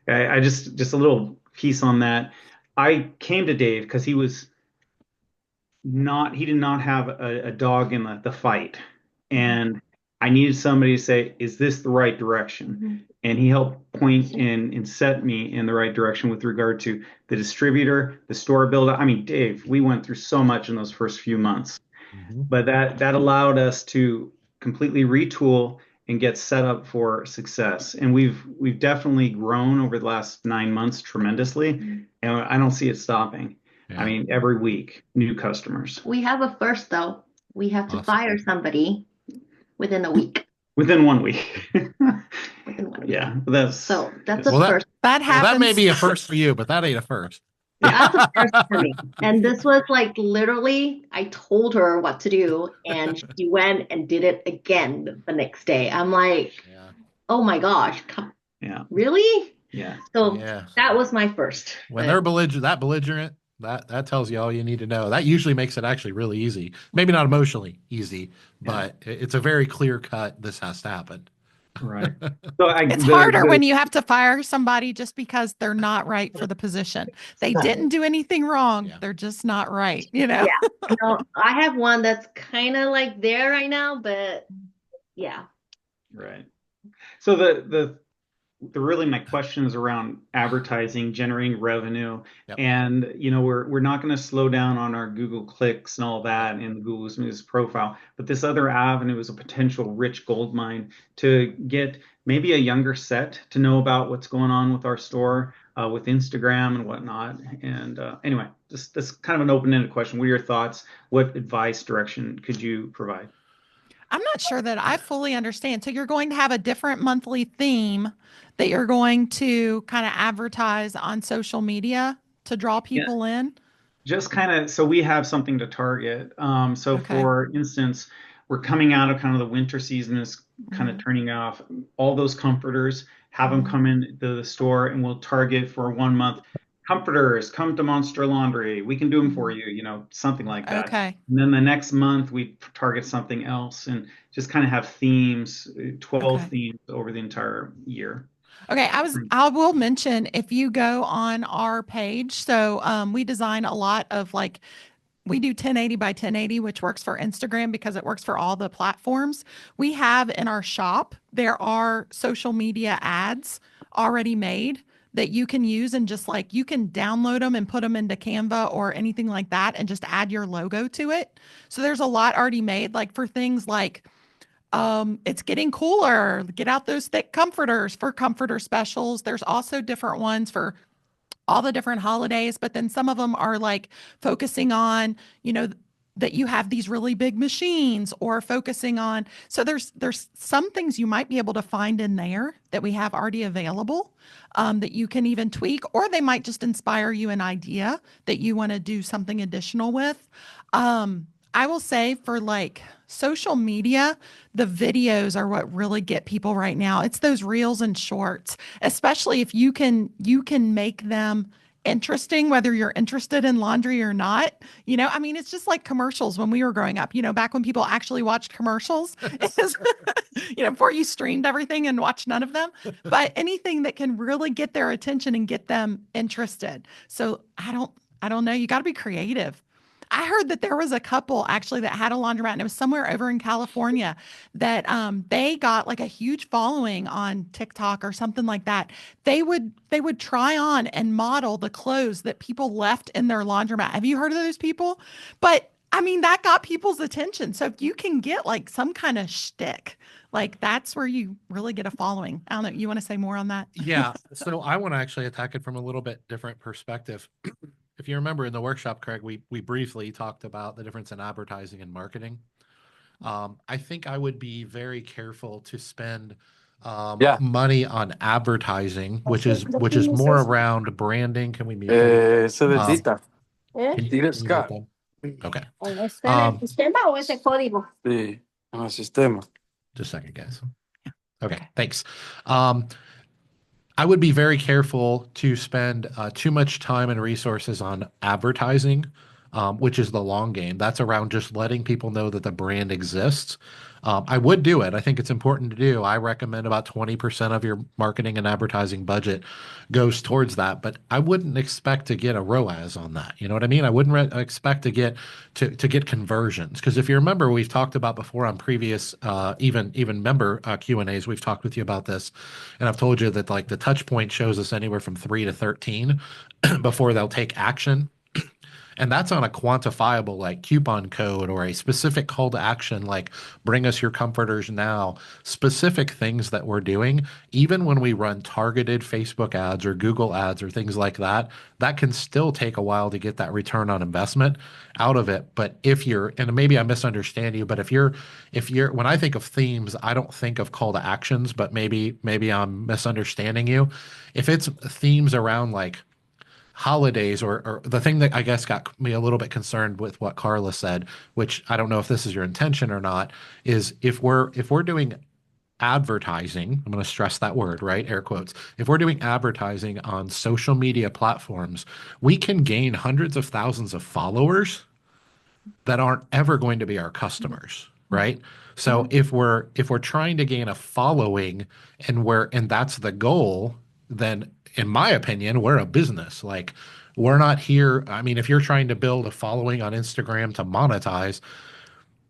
I just a little piece on that. I came to Dave because he did not have a dog in the fight. And I needed somebody to say, is this the right direction? And he helped point and set me in the right direction with regard to the distributor, the store build. I mean, Dave, we went through so much in those first few months, but that allowed us to completely retool and get set up for success. And we've definitely grown over the last 9 months tremendously, and I don't see it stopping. Yeah. I mean, every week, new customers. We have a first, though. We have to fire somebody within a week. Within 1 week. Within 1 week. Yeah, that's a first. That happens. Well, that may be a first for you, but that ain't a first. That's a first for me. And this was like literally, I told her what to do, and she went and did it again the next day. I'm like, oh my gosh, Yeah. Really? Yeah. So Yeah. that was my first. When But they're belligerent, that tells you all you need to know. That usually makes it actually really easy. Maybe not emotionally easy, but it's a very clear cut. This has to happen. Right. So It's harder when you have to fire somebody just because they're not right for the position. They didn't do anything wrong. Yeah. They're just not right, you know? yeah, no, I have one that's kind of like there right now, but yeah. Right. So the really my question is around advertising, generating revenue, Yep. and we're not going to slow down on our Google clicks and all that in the Google News profile, but this other avenue is a potential rich gold mine to get maybe a younger set to know about what's going on with our store, with Instagram and whatnot. And anyway, just this kind of an open-ended question. What are your thoughts? What advice, direction could you provide? I'm not sure that I fully understand. So you're going to have a different monthly theme that you're going to kind of advertise on social media to draw Yeah. people in. Just kind of so we have something to target. So Okay. for instance, we're coming out of kind of the winter season is kind of Mhm. turning off all those comforters, have them Mhm. come into the store and we'll target for 1 month. Comforters, come to Monster Laundry. We can do them for Mhm. you, something like that. Okay. And then the next month we target something else and just kind of have themes, 12 Okay. themes over the entire year. Okay, I will mention if you go on our page, so we design a lot of like we do 1080 by 1080, which works for Instagram because it works for all the platforms. We have in our shop, there are social media ads already made that you can use and just like you can download them and put them into Canva or anything like that and just add your logo to it. So there's a lot already made like for things like it's getting cooler. Get out those thick comforters for comforter specials. There's also different ones for all the different holidays, but then some of them are like focusing on, that you have these really big machines or focusing on. So there's some things you might be able to find in there that we have already available that you can even tweak, or they might just inspire you an idea that you want to do something additional with. I will say for like social media, the videos are what really get people right now. It's those reels and shorts, especially if you can make them interesting, whether you're interested in laundry or not. I mean, it's just like commercials when we were growing up, back when people actually watched commercials, before you streamed everything and watched none of them. But anything that can really get their attention and get them interested. So I don't know. You got to be creative. I heard that there was a couple actually that had a laundromat and it was somewhere over in California that they got like a huge following on TikTok or something like that. They would try on and model the clothes that people left in their laundromat. Have you heard of those people? But I mean, that got people's attention. So if you can get like some kind of shtick, like that's where you really get a following. I don't know. You want to say more on that? Yeah. So I want to actually attack it from a little bit different perspective. If you remember in the workshop, Craig, we briefly talked about the difference in advertising and marketing. I think I would be very careful to spend Yeah. money on advertising, which is more around branding. Can we mute them? Cerecita. Can you Tienes mute K. them? Okay. ¿Está en el sistema o ese código? Sí, en el sistema. Just a second, guys. Okay, thanks. I would be very careful to spend too much time and resources on advertising, which is the long game. That's around just letting people know that the brand exists. I would do it. I think it's important to do. I recommend about 20% of your marketing and advertising budget goes towards that, but I wouldn't expect to get a ROAS on that. You know what I mean? I wouldn't expect to get get conversions because if you remember, we've talked about before on previous even member Q&As, we've talked with you about this, and I've told you that like the touch point shows us anywhere from 3 to 13 before they'll take action. And that's on a quantifiable like coupon code or a specific call to action, like bring us your comforters now, specific things that we're doing. Even when we run targeted Facebook ads or Google ads or things like that, that can still take a while to get that return on investment out of it. But if you're, and maybe I misunderstand you, but if you're, when I think of themes, I don't think of call to actions, but maybe I'm misunderstanding you. If it's themes around like, holidays or the thing that I guess got me a little bit concerned with what Carla said, which I don't know if this is your intention or not, is if we're doing advertising, I'm going to stress that word, right? Air quotes. If we're doing advertising on social media platforms, we can gain hundreds of thousands of followers that aren't ever going to be our customers, right? So if we're trying to gain a following and that's the goal, then in my opinion, we're a business. Like we're not here. I mean, if you're trying to build a following on Instagram to monetize,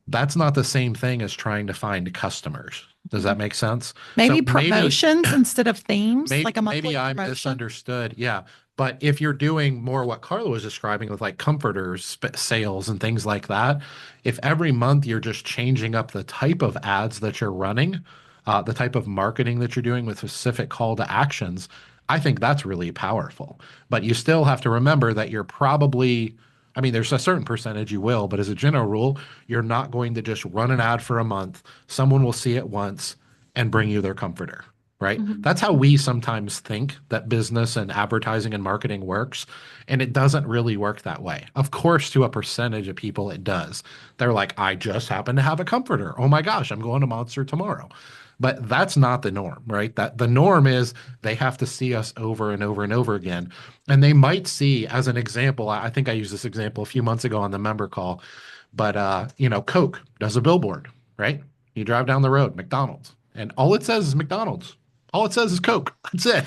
that's not the same thing as trying to find customers. Does that make sense? Maybe So promotions instead of themes, like a maybe monthly I promotion. misunderstood. Yeah. But if you're doing more what Carla was describing with like comforters sales and things like that, if every month you're just changing up the type of ads that you're running, the type of marketing that you're doing with specific call to actions, I think that's really powerful. But you still have to remember that you're probably, I mean, there's a certain percentage you will, but as a general rule, you're not going to just run an ad for a month. Someone will see it once and bring you their comforter, right? That's how we sometimes think that business and advertising and marketing works. And it doesn't really work that way. Of course, to a percentage of people, it does. They're like, I just happen to have a comforter. Oh my gosh, I'm going to Monster tomorrow. But that's not the norm, right? That the norm is they have to see us over and over and over again. And they might see, as an example, I think I used this example a few months ago on the member call, but Coke does a billboard, right? You drive down the road, McDonald's, and all it says is McDonald's. All it says is Coke. That's it.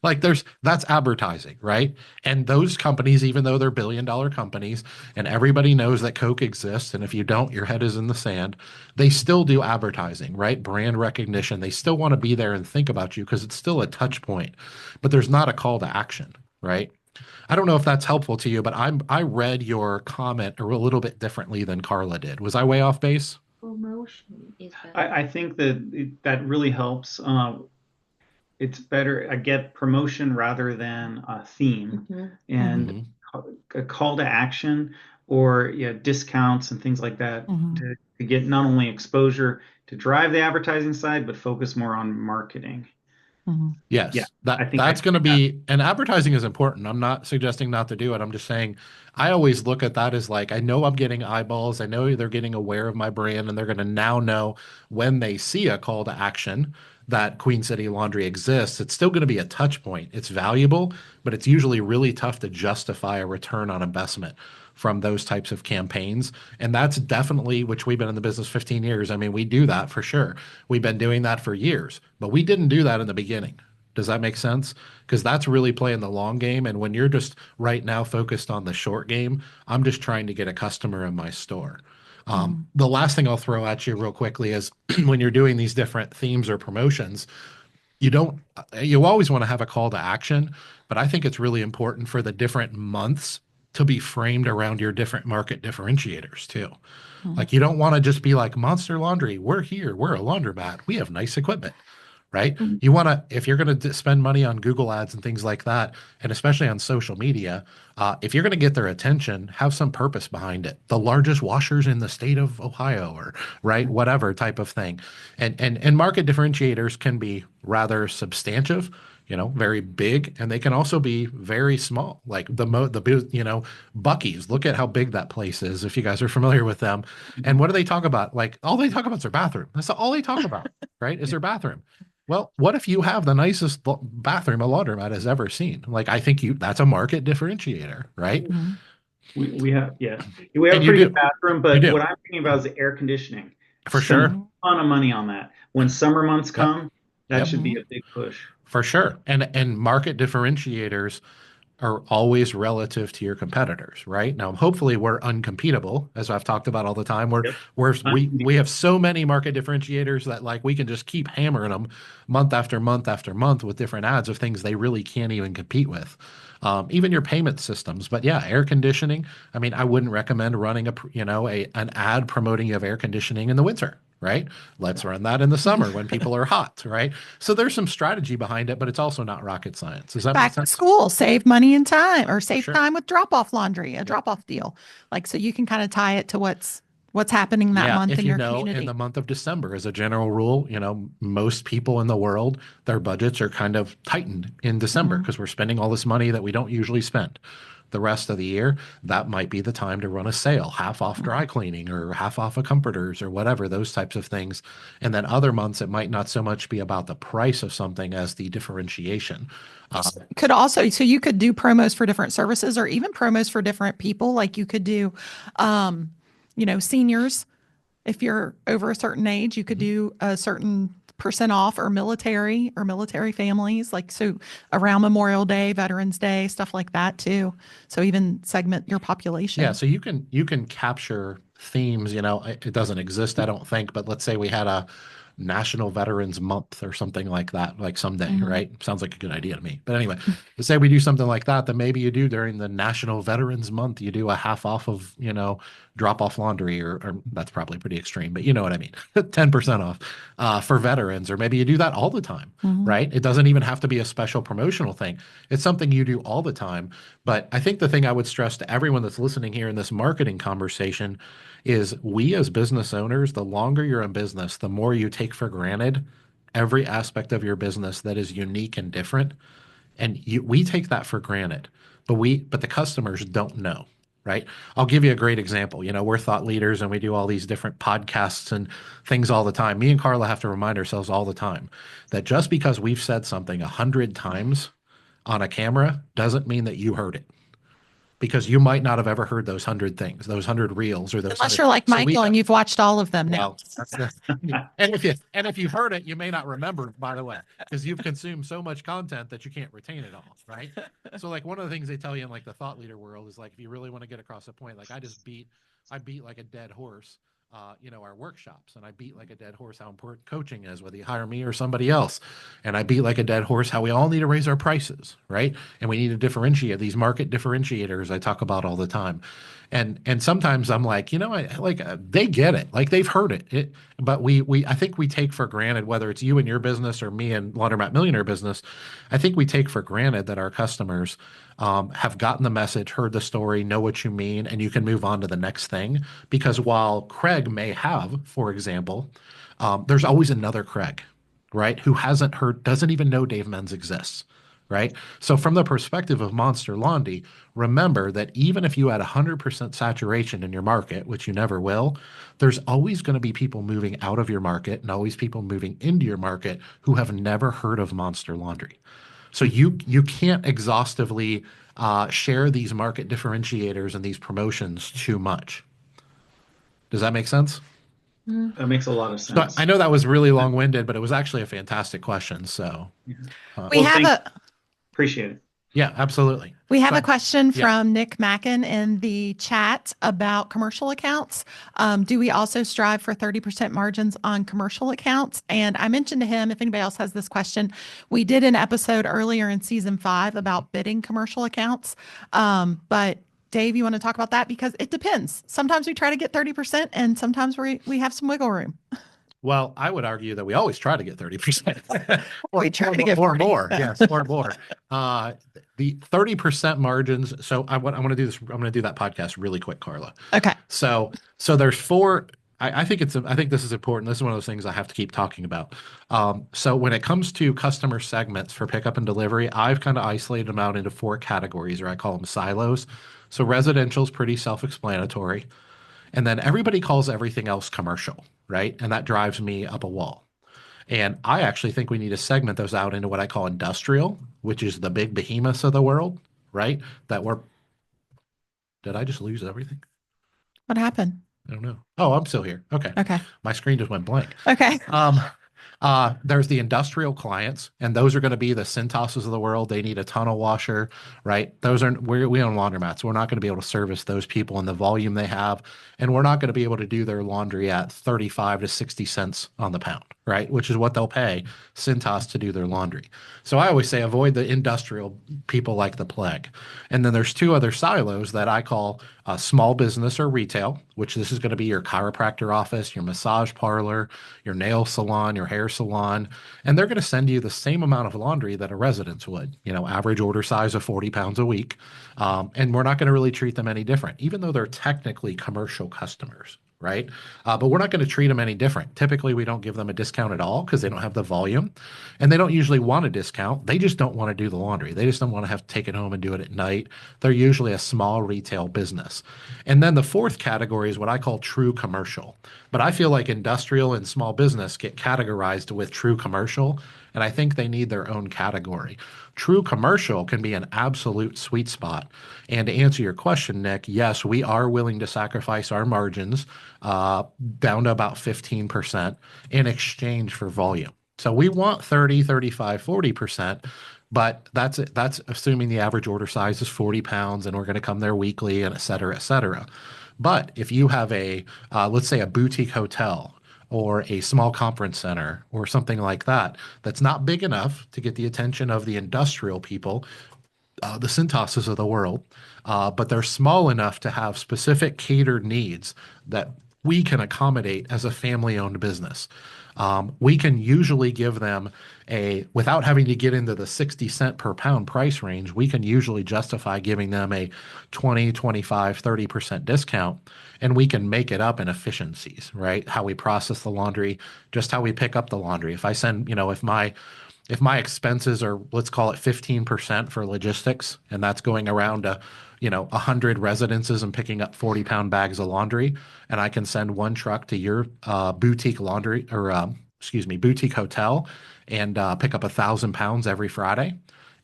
Like that's advertising, right? And those companies, even though they're billion-dollar companies and everybody knows that Coke exists, and if you don't, your head is in the sand, they still do advertising, right? Brand recognition. They still want to be there and think about you because it's still a touch point, but there's not a call to action, right? I don't know if that's helpful to you, but I read your comment a little bit differently than Carla did. Was I way off base? Promotion is better. I think that really helps. It's better. I get promotion rather than a theme and a call to action or discounts and things like that to get not only exposure to drive the advertising side, but focus more on marketing. Yes, Yeah, I think that's going to be, and advertising is important. I'm not suggesting not to do it. I'm just saying I always look at that as like, I know I'm getting eyeballs. I know they're getting aware of my brand and they're going to now know when they see a call to action that Queen City Laundry exists. It's still going to be a touch point. It's valuable, but it's usually really tough to justify a return on investment from those types of campaigns. And that's definitely, which we've been in the business 15 years. I mean, we do that for sure. We've been doing that for years, but we didn't do that in the beginning. Does that make sense? Because that's really playing the long game. And when you're just right now focused on the short game, I'm just trying to get a customer in my store. The last thing I'll throw at you real quickly is when you're doing these different themes or promotions, you always want to have a call to action, but I think it's really important for the different months to be framed around your different market differentiators too. Like you don't want to just be like Monster Laundry, we're here, we're a laundromat, we have nice equipment, right? You want to, if you're going to spend money on Google ads and things like that, and especially on social media, if you're going to get their attention, have some purpose behind it. The largest washers in the state of Ohio, or right, whatever type of thing. And market differentiators can be rather substantive, very big, and they can also be very small. Like Buc-ee's. Look at how big that place is. If you guys are familiar with them, and what do they talk about? Like all they talk about is their bathroom. That's all they talk about, right? Is their bathroom. Well, what if you have the nicest bathroom a laundromat has ever seen? Like, I think that's a market differentiator, right? We have we have a pretty good bathroom, but what I'm thinking about is the air conditioning. For sure. A ton of money on that. When summer months come, that should be a big push. For sure. And market differentiators are always relative to your competitors, right? Now, hopefully we're uncompetable, as I've talked about all the time. We have so many market differentiators that like we can just keep hammering them month after month after month with different ads of things they really can't even compete with. Even your payment systems. But yeah, air conditioning. I mean, I wouldn't recommend running an ad promoting you of air conditioning in the winter. Right? Let's run that in the summer when people are hot, right? So there's some strategy behind it, but it's also not rocket science. Does that make sense? Back to school, save money and time, or save time with drop-off laundry, a drop-off deal. Like, so you can kind of tie it to what's happening that month in your community. In the month of December, as a general rule, most people in the world, their budgets are kind of tightened in December because we're spending all this money that we don't usually spend. the rest of the year, that might be the time to run a sale, half off dry cleaning or half off of comforters or whatever, those types of things. And then other months, it might not so much be about the price of something as the differentiation. Could also, so you could do promos for different services or even promos for different people. Like you could do, seniors. If you're over a certain age, you could do a certain percent off, or military families, like so around Memorial Day, Veterans Day, stuff like that too. So even segment your population. Yeah, so you can capture themes, it doesn't exist, I don't think, but let's say we had a National Veterans Month or something like that, like someday, right? Sounds like a good idea to me. But anyway, let's say we do something like that, then maybe you do during the National Veterans Month, you do a half off of, drop off laundry, or that's probably pretty extreme, but you know what I mean, 10% off for veterans, or maybe you do that all the time, right? It doesn't even have to be a special promotional thing. It's something you do all the time. But I think the thing I would stress to everyone that's listening here in this marketing conversation is we as business owners, the longer you're in business, the more you take for granted every aspect of your business that is unique and different. And we take that for granted, but the customers don't know, right? I'll give you a great example. We're thought leaders and we do all these different podcasts and things all the time. Me and Carla have to remind ourselves all the time that just because we've said something 100 times on a camera doesn't mean that you heard it. Because you might not have ever heard those 100 things, those 100 reels, or those. Unless you're like Michael and you've watched all of them now. Well, and if you've heard it, you may not remember, by the way, because you've consumed so much content that you can't retain it all, right? So like one of the things they tell you in like the thought leader world is like, if you really want to get across a point, like I beat like a dead horse. Our workshops, and I beat like a dead horse how important coaching is, whether you hire me or somebody else. And I beat like a dead horse how we all need to raise our prices, right? And we need to differentiate these market differentiators I talk about all the time. And sometimes I'm like, they get it, like they've heard it. But I think we take for granted, whether it's you and your business or me and Laundromat Millionaire business, I think we take for granted that our customers have gotten the message, heard the story, know what you mean, and you can move on to the next thing. Because while Craig may have, for example, there's always another Craig, right? Who hasn't heard, doesn't even know Dave Menz exists, right? So from the perspective of Monster Laundry, remember that even if you had 100% saturation in your market, which you never will, there's always going to be people moving out of your market and always people moving into your market who have never heard of Monster Laundry. So you can't exhaustively share these market differentiators and these promotions too much. Does that make sense? That makes a lot of sense. So I know that was really long-winded, but it was actually a fantastic question. So appreciate it. Yeah, absolutely. We have a question from Nick Mackin in the chat about commercial accounts. Do we also strive for 30% margins on commercial accounts? And I mentioned to him, if anybody else has this question, we did an episode earlier in season 5 about bidding commercial accounts. But Dave, you want to talk about that? Because it depends. Sometimes we try to get 30% and sometimes we have some wiggle room. Well, I would argue that we always try to get 30%. We try to get 40. More. Yes, or more. The 30% margins. So I want to do this. I'm going to do that podcast really quick, Carla. Okay. So there's 4. I think this is important. This is one of those things I have to keep talking about. So when it comes to customer segments for pickup and delivery, I've kind of isolated them out into 4 categories, or I call them silos. So residential is pretty self-explanatory. And then everybody calls everything else commercial, right? And that drives me up a wall. And I actually think we need to segment those out into what I call industrial, which is the big behemoths of the world, right? Did I just lose everything? What happened? I don't know. Oh, I'm still here. Okay. My screen just went blank. Okay. There's the industrial clients, and those are going to be the Cintases of the world. They need a tunnel washer, right? We own laundromats. We're not going to be able to service those people in the volume they have, and we're not going to be able to do their laundry at 35 to 60 cents on the pound, right? Which is what they'll pay Cintas to do their laundry. So I always say avoid the industrial people like the plague. And then there's 2 other silos that I call small business or retail, which this is going to be your chiropractor office, your massage parlor, your nail salon, your hair salon, and they're going to send you the same amount of laundry that a residence would, average order size of 40 pounds a week. And we're not going to really treat them any different, even though they're technically commercial customers, right? But we're not going to treat them any different. Typically, we don't give them a discount at all because they don't have the volume, and they don't usually want a discount. They just don't want to do the laundry. They just don't want to have to take it home and do it at night. They're usually a small retail business. And then the fourth category is what I call true commercial. But I feel like industrial and small business get categorized with true commercial, and I think they need their own category. True commercial can be an absolute sweet spot. And to answer your question, Nick, yes, we are willing to sacrifice our margins down to about 15% in exchange for volume. So we want 30, 35, 40%, but that's assuming the average order size is 40 pounds and we're going to come there weekly and et cetera, et cetera. But if you have let's say a boutique hotel or a small conference center or something like that, that's not big enough to get the attention of the industrial people, the Cintases of the world, but they're small enough to have specific catered needs that we can accommodate as a family-owned business. We can usually give them without having to get into the 60 cent per pound price range, we can usually justify giving them a 20, 25, 30% discount, and we can make it up in efficiencies, right? How we process the laundry, just how we pick up the laundry. If I send, if my expenses are, let's call it 15% for logistics, and that's going around to, 100 residences and picking up 40-pound bags of laundry, and I can send one truck to your boutique laundry or, boutique hotel and pick up 1,000 pounds every Friday.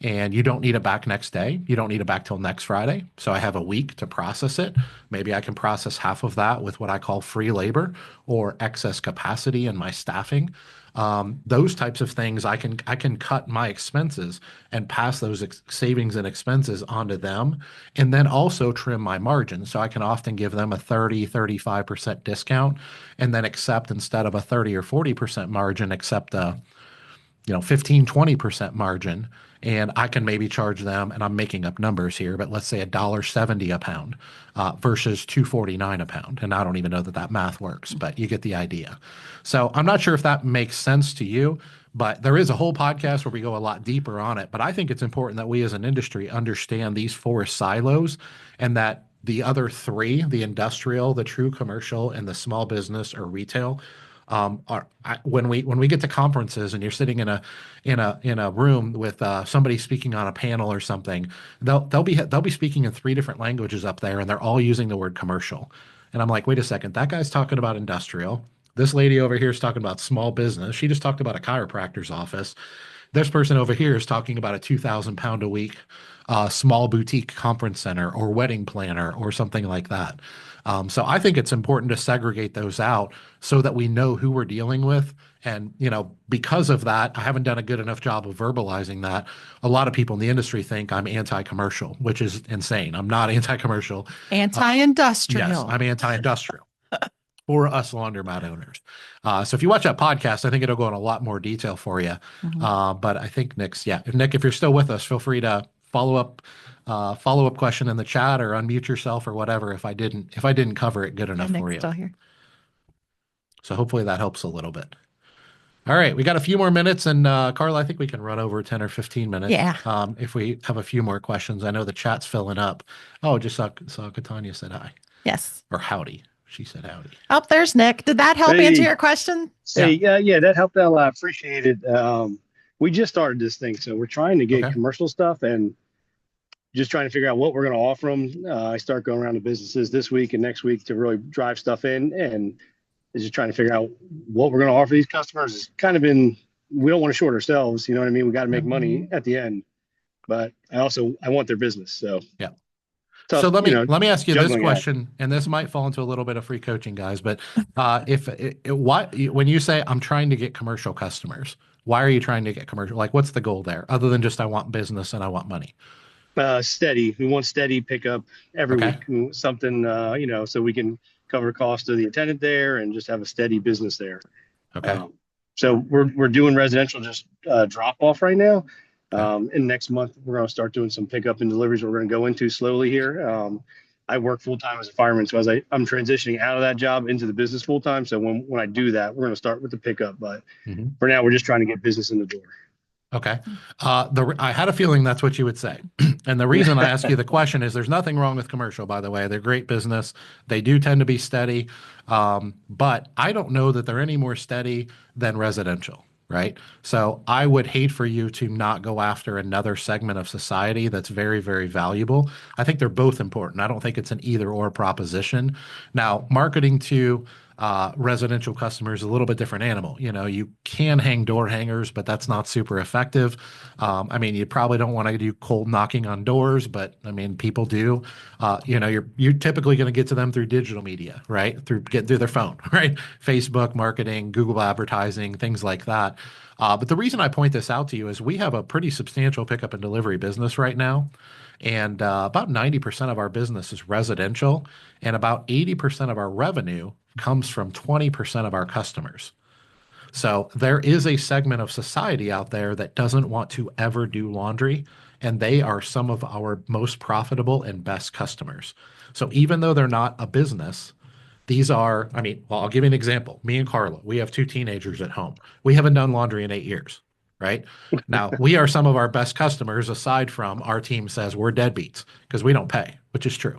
And you don't need it back next day. You don't need it back till next Friday. So I have a week to process it. Maybe I can process half of that with what I call free labor or excess capacity in my staffing. Those types of things, I can cut my expenses and pass those savings and expenses onto them, and then also trim my margin. So I can often give them a 30, 35% discount, and then accept, instead of a 30 or 40% margin, accept a 15, 20% margin. And I can maybe charge them, and I'm making up numbers here, but let's say $1.70 a pound versus $2.49 a pound. And I don't even know that math works, but you get the idea. So I'm not sure if that makes sense to you, but there is a whole podcast where we go a lot deeper on it. But I think it's important that we as an industry understand these four silos, and that the other three, the industrial, the true commercial, and the small business or retail, when we get to conferences and you're sitting in a room with somebody speaking on a panel or something, they'll be speaking in three different languages up there, and they're all using the word commercial. And I'm like, wait a second, that guy's talking about industrial. This lady over here is talking about small business. She just talked about a chiropractor's office. This person over here is talking about a 2,000 pound a week small boutique conference center or wedding planner or something like that. So I think it's important to segregate those out so that we know who we're dealing with. And, because of that, I haven't done a good enough job of verbalizing that. A lot of people in the industry think I'm anti-commercial, which is insane. I'm not anti-commercial. Anti-industrial. Yes, I'm anti-industrial. For us laundromat owners. So if you watch that podcast, I think it'll go in a lot more detail for you. But I think Nick, if you're still with us, feel free to follow up question in the chat or unmute yourself or whatever if I didn't cover it good enough for Nick's you. still here. So hopefully that helps a little bit. All right, we got a few more minutes, and Carla, I think we can run over 10 or 15 minutes. Yeah. If we have a few more questions. I know the chat's filling up. Oh, just saw Katanya said hi. Yes. Or howdy. She said howdy. Oh, there's Nick. Did that help answer your question? Yeah, that helped out a lot. I appreciate it. We just started this thing, so we're trying to get commercial stuff and just trying to figure out what we're going to offer them. I start going around to businesses this week and next week to really drive stuff in, and just trying to figure out what we're going to offer these customers. It's kind of we don't want to short ourselves. You know what I mean? We got to make money at the end, but I want their business. So yeah. Tough, so let me ask you this question, and this might fall into a little bit of free coaching, guys. But when you say I'm trying to get commercial customers, why are you trying to get commercial? Like, what's the goal there, other than just I want business and I want money? Steady. We want steady pickup every week. Something so we can cover cost of the attendant there and just have a steady business there. Okay. So we're doing residential just drop off right now. And next month, we're going to start doing some pickup and deliveries we're going to go into slowly here. I work full-time as a fireman, so I'm transitioning out of that job into the business full-time. So when I do that, we're going to start with the pickup. But for now, we're just trying to get business in the door. Okay. I had a feeling that's what you would say. And the reason I ask you the question is there's nothing wrong with commercial, by the way. They're great business. They do tend to be steady. But I don't know that they're any more steady than residential, right? So I would hate for you to not go after another segment of society that's very, very valuable. I think they're both important. I don't think it's an either or proposition. Now, marketing to residential customers a little bit different animal. You can hang door hangers, but that's not super effective. I mean, you probably don't want to do cold knocking on doors, but I mean, people do. You're typically going to get to them through digital media, right? Get through their phone, right? Facebook marketing, Google advertising, things like that. But the reason I point this out to you is we have a pretty substantial pickup and delivery business right now. And about 90% of our business is residential, and about 80% of our revenue comes from 20% of our customers. So there is a segment of society out there that doesn't want to ever do laundry, and they are some of our most profitable and best customers. So even though they're not a business, these are, I mean, well, I'll give you an example. Me and Carla, we have two teenagers at home. We haven't done laundry in 8 years, right? Now, we are some of our best customers, aside from our team says we're deadbeats because we don't pay, which is true.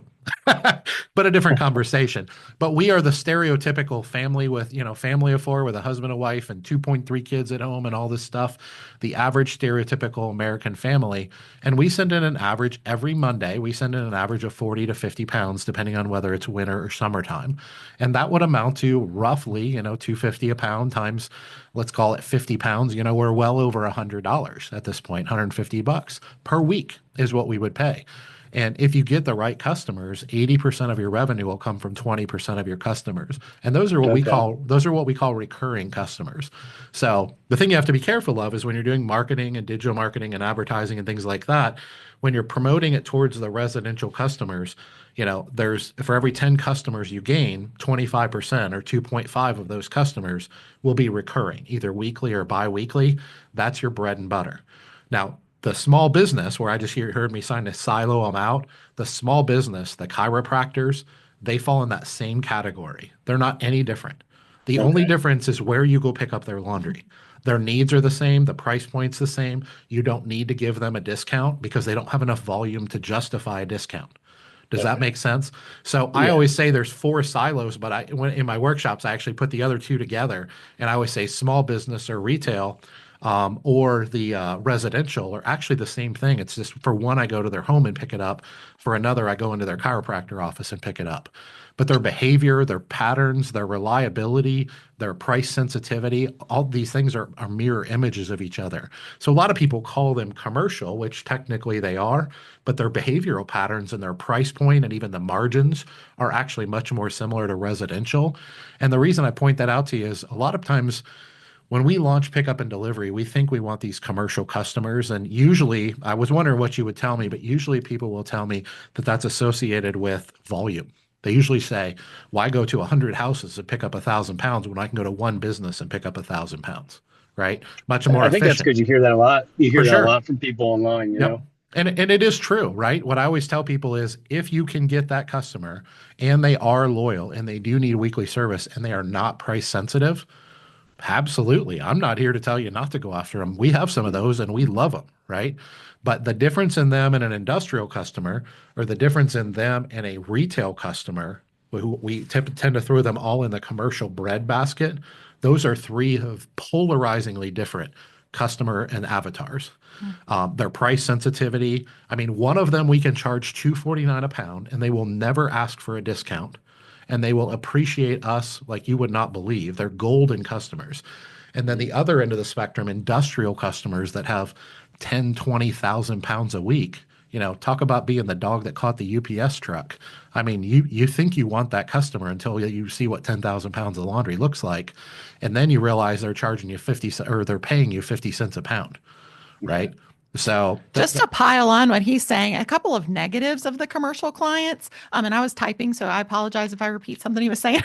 But a different conversation. But we are the stereotypical family with, family of four with a husband and wife and 2.3 kids at home and all this stuff, the average stereotypical American family. And we send in an average every Monday, we send in an average of 40 to 50 pounds, depending on whether it's winter or summertime. And that would amount to roughly, 250 a pound times, let's call it 50 pounds. We're well over $100 at this point, $150 per week is what we would pay. And if you get the right customers, 80% of your revenue will come from 20% of your customers. And those are what we call recurring customers. So the thing you have to be careful of is when you're doing marketing and digital marketing and advertising and things like that, when you're promoting it towards the residential customers, there's for every 10 customers you gain, 25% or 2.5 of those customers will be recurring, either weekly or bi-weekly. That's your bread and butter. Now, the small business, where I just heard me sign to silo them out, the small business, the chiropractors, they fall in that same category. They're not any different. The only difference is where you go pick up their laundry. Their needs are the same. The price point's the same. You don't need to give them a discount because they don't have enough volume to justify a discount. Does that make sense? So I always say there's 4 silos, but in my workshops, I actually put the other 2 together. And I always say small business or retail or the residential are actually the same thing. It's just for one, I go to their home and pick it up. For another, I go into their chiropractor office and pick it up. But their behavior, their patterns, their reliability, their price sensitivity, all these things are mirror images of each other. So a lot of people call them commercial, which technically they are, but their behavioral patterns and their price point and even the margins are actually much more similar to residential. And the reason I point that out to you is a lot of times when we launch pickup and delivery, we think we want these commercial customers. And usually, I was wondering what you would tell me, but usually people will tell me that that's associated with volume. They usually say, why go to 100 houses and pick up 1,000 pounds when I can go to one business and pick up 1,000 pounds, right? Much more I think efficient. that's good. You hear that a lot. You hear that a lot from people online, you know? And it is true, right? What I always tell people is if you can get that customer and they are loyal and they do need weekly service and they are not price sensitive, absolutely. I'm not here to tell you not to go after them. We have some of those and we love them, right? But the difference in them and an industrial customer, or the difference in them and a retail customer, who we tend to throw them all in the commercial bread basket, those are 3 of polarizingly different customer and avatars. Their price sensitivity. I mean, one of them we can charge $2.49 a pound and they will never ask for a discount. And they will appreciate us like you would not believe. They're golden customers. And then the other end of the spectrum, industrial customers that have 10, 20,000 pounds a week. Talk about being the dog that caught the UPS truck. I mean, you think you want that customer until you see what 10,000 pounds of laundry looks like. And then you realize they're charging you 50 or they're paying you 50 cents a pound, right? So just to pile on what he's saying, a couple of negatives of the commercial clients. And I was typing, so I apologize if I repeat something he was saying.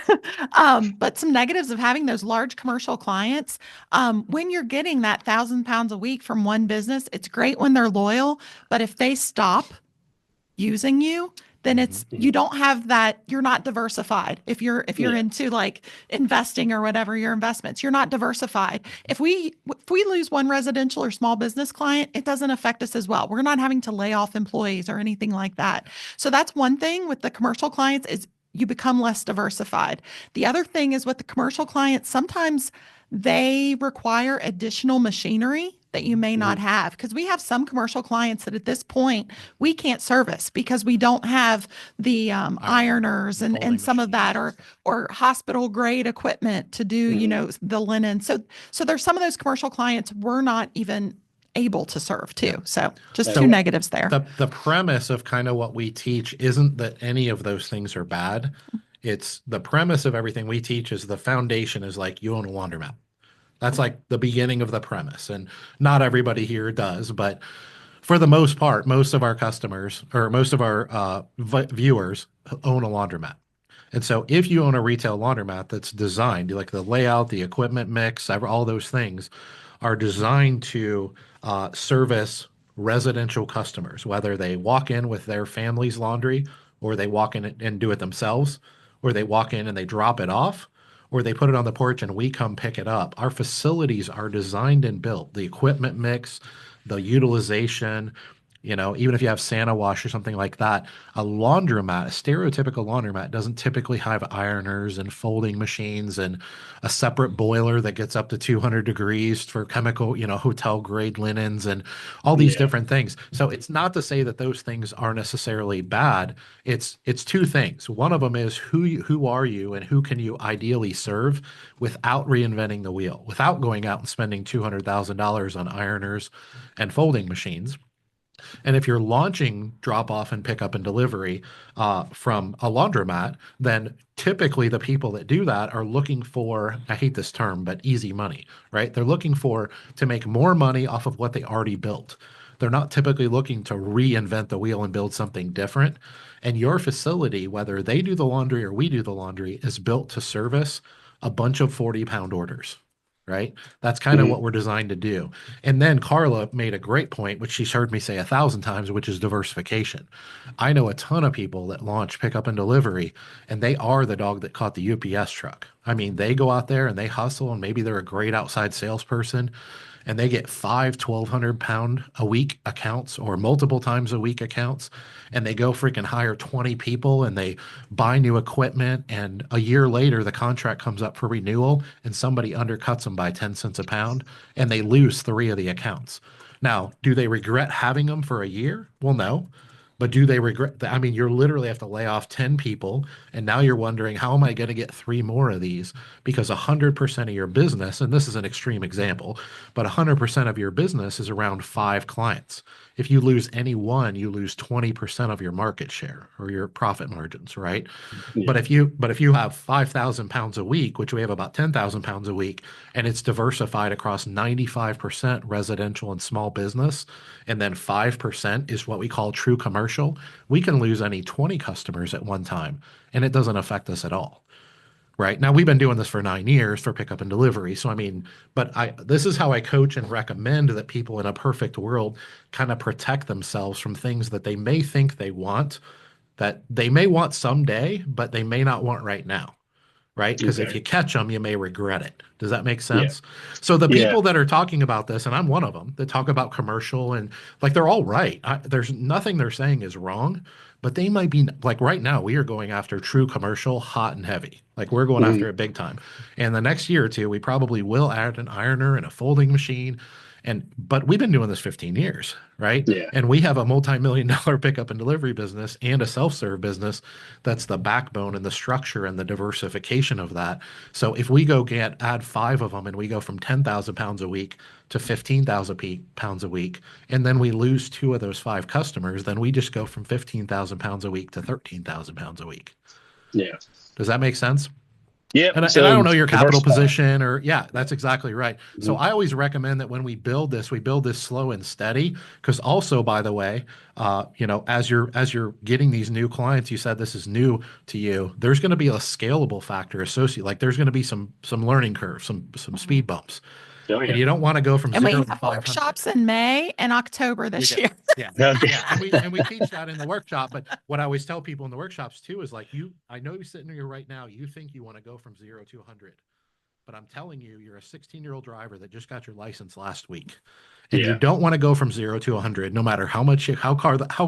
But some negatives of having those large commercial clients. When you're getting that 1,000 pounds a week from one business, it's great when they're loyal, but if they stop, using you, then it's you don't have that, you're not diversified. If you're into like investing or whatever your investments, you're not diversified. If we lose one residential or small business client, it doesn't affect us as well. We're not having to lay off employees or anything like that. So that's one thing with the commercial clients is you become less diversified. The other thing is with the commercial clients, sometimes they require additional machinery that you may not have, because we have some commercial clients that at this point we can't service because we don't have the ironers and some of that, or hospital grade equipment to do, the linen. So there's some of those commercial clients we're not even able to serve too. So just two negatives there. The premise of kind of what we teach isn't that any of those things are bad. It's the premise of everything we teach is the foundation is like you own a laundromat. That's like the beginning of the premise. And not everybody here does, but for the most part, most of our customers or most of our viewers own a laundromat. And so if you own a retail laundromat that's designed, like the layout, the equipment mix, all those things are designed to service residential customers, whether they walk in with their family's laundry or they walk in and do it themselves, or they walk in and they drop it off, or they put it on the porch and we come pick it up. Our facilities are designed and built. The equipment mix, the utilization, even if you have Santa wash or something like that, a laundromat, a stereotypical laundromat doesn't typically have ironers and folding machines and a separate boiler that gets up to 200 degrees for chemical, hotel grade linens and all these different things. So it's not to say that those things are necessarily bad. It's two things. One of them is who are you and who can you ideally serve without reinventing the wheel, without going out and spending $200,000 on ironers and folding machines. And if you're launching drop off and pickup and delivery from a laundromat, then typically the people that do that are looking for, I hate this term, but easy money, right? They're looking to make more money off of what they already built. They're not typically looking to reinvent the wheel and build something different. And your facility, whether they do the laundry or we do the laundry, is built to service a bunch of 40-pound orders. Right? That's kind of what we're designed to do. And then Carla made a great point, which she's heard me say 1,000 times, which is diversification. I know a ton of people that launch pickup and delivery, and they are the dog that caught the UPS truck. I mean, they go out there and they hustle, and maybe they're a great outside salesperson, and they get 1,200-pound a week accounts or multiple times a week accounts, and they go freaking hire 20 people and they buy new equipment, and a year later the contract comes up for renewal and somebody undercuts them by 10 cents a pound and they lose 3 of the accounts. Now, do they regret having them for a year? Well, no. But do they regret that? I mean, you're literally have to lay off 10 people, and now you're wondering, how am I going to get 3 more of these? Because 100% of your business, and this is an extreme example, but 100% of your business is around 5 clients. If you lose any one, you lose 20% of your market share or your profit margins, right? Yeah. But if you have 5,000 pounds a week, which we have about 10,000 pounds a week, and it's diversified across 95% residential and small business, and then 5% is what we call true commercial, we can lose any 20 customers at one time, and it doesn't affect us at all. Right now, we've been doing this for 9 years for pickup and delivery. So, I mean, this is how I coach and recommend that people in a perfect world kind of protect themselves from things that they may think they want, that they may want someday, but they may not want right now. Right? Because if you catch them, you may regret it. Does that make sense? Yeah. So the people that are talking about this, and I'm one of them, that talk about commercial and like they're all right. There's nothing they're saying is wrong, but they might be like right now we are going after true commercial, hot and heavy. Like we're going after it big time. And the next year or two, we probably will add an ironer and a folding machine. But we've been doing this 15 years, right? Yeah. And we have a multi-million-dollar pickup and delivery business and a self-serve business that's the backbone and the structure and the diversification of that. So if we add 5 of them and we go from 10,000 pounds a week to 15,000 pounds a week, and then we lose 2 of those 5 customers, then we just go from 15,000 pounds a week to 13,000 pounds a week. Yeah. Does that make sense? Yeah, and I don't know your capital position that's exactly right. Mm-hmm. So I always recommend that when we build this slow and steady, because also, by the way, as you're getting these new clients, you said this is new to you, there's going to be a scalable factor associated, like there's going to be some learning curves, some speed bumps. Oh, And yeah. you don't want to go from And we 0 to have 500. workshops in May and October this year. Yeah. Okay. Yeah. And we teach that in the workshop. But what I always tell people in the workshops too is like, I know you're sitting here right now, you think you want to go from 0 to 100. But I'm telling you, you're a 16-year-old driver that just got your license last week. And you don't want to go from 0 to 100, no matter how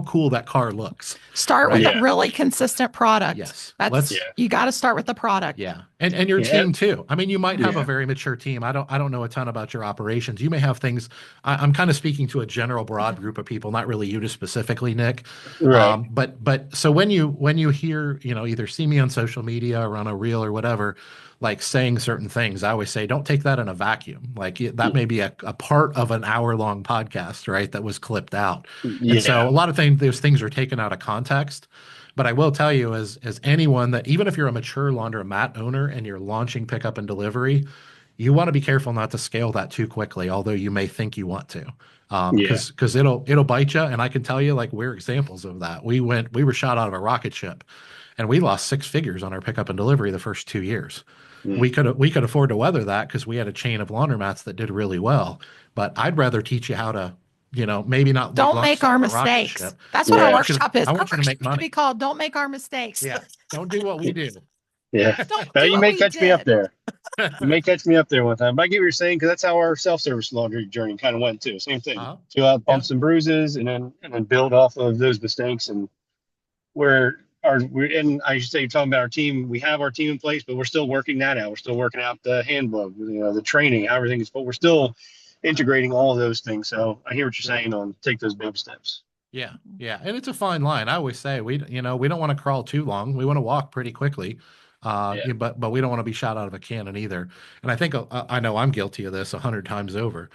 cool that car looks. Start Right? with a really consistent product. Yes. You got to start with the product. Yeah. And your team too. I mean, you might have a Yeah. very mature team. I don't know a ton about your operations. You may have things. I'm kind of speaking to a general broad group of people, not really you specifically, Nick. Right. But so when you hear, either see me on social media or on a reel or whatever, like saying certain things, I always say, don't take that in a vacuum. Like that may be a part of an hour-long podcast, right? That was clipped out. Yeah. And so a lot of those things are taken out of context. But I will tell you, as anyone, that even if you're a mature laundromat owner and you're launching pickup and delivery, you want to be careful not to scale that too quickly, although you may think you want to, because it'll bite you. And I can tell you, like, we're examples of that. We were shot out of a rocket ship, and we lost 6 figures on our pickup and delivery the first 2 years. We could afford to weather that because we had a chain of laundromats that did really well. But I'd rather teach you how to, maybe not. Don't make our mistakes. That's what our workshop is. I want you to make money. To be called "Don't Make Our Mistakes." Yeah. Don't do what we do. Yeah. You may catch me up there. You may catch me up there one time. But I get what you're saying, because that's how our self-service laundry journey kind of went too. Same thing. Fill out bumps and bruises, and then build off of those mistakes. And and I should say, talking about our team, we have our team in place, but we're still working that out. We're still working out the handbook, the training, everything is, but we're still integrating all of those things. So I hear what you're saying on take those baby steps. Yeah. Yeah. And it's a fine line. I always say we don't want to crawl too long. We want to walk pretty quickly. But we don't want to be shot out of a cannon either. And I think I know I'm guilty of this 100 times over.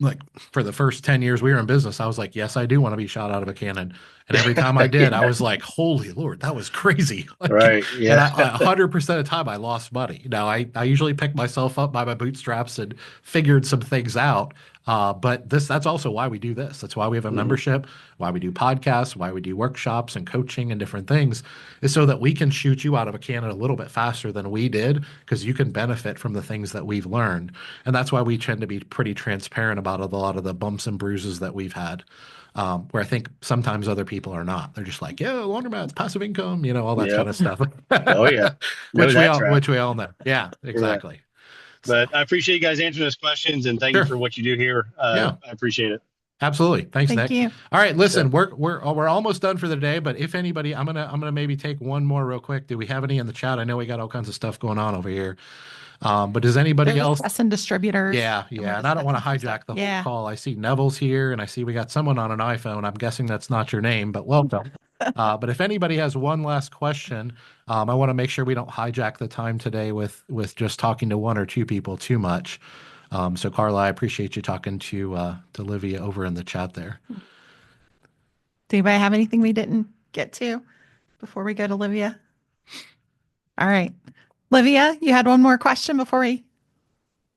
Like for the first 10 years we were in business, I was like, yes, I do want to be shot out of a cannon. And every time I did, I was like, holy Lord, that was crazy. Like, right. Yeah. And 100% of the time I lost money. Now I usually pick myself up by my bootstraps and figured some things out. But that's also why we do this. That's why we have a membership, why we do podcasts, why we do workshops and coaching and different things, is so that we can shoot you out of a cannon a little bit faster than we did, because you can benefit from the things that we've learned. And that's why we tend to be pretty transparent about a lot of the bumps and bruises that we've had, where I think sometimes other people are not. They're just like, yeah, laundromats, passive income, all that kind of stuff. Oh, yeah. Which we all know. Yeah, exactly. Yeah. But I appreciate you guys answering those questions, and thank you for what you do here. I appreciate it. Absolutely. Thanks, Nick. Thank you. All right, listen, we're almost done for the day, but if anybody, I'm gonna maybe take one more real quick. Do we have any in the chat? I know we got all kinds of stuff going on over here. But does anybody else? And distributors. Yeah. And I don't want to hijack the whole call. I see Neville's here, and I see we got someone on an iPhone. I'm guessing that's not your name, but welcome. But if anybody has one last question, I want to make sure we don't hijack the time today with just talking to one or two people too much. So Carla, I appreciate you talking to Livia over in the chat there. Does anybody have anything we didn't get to before we go to Livia? All right. Livia, you had one more question before we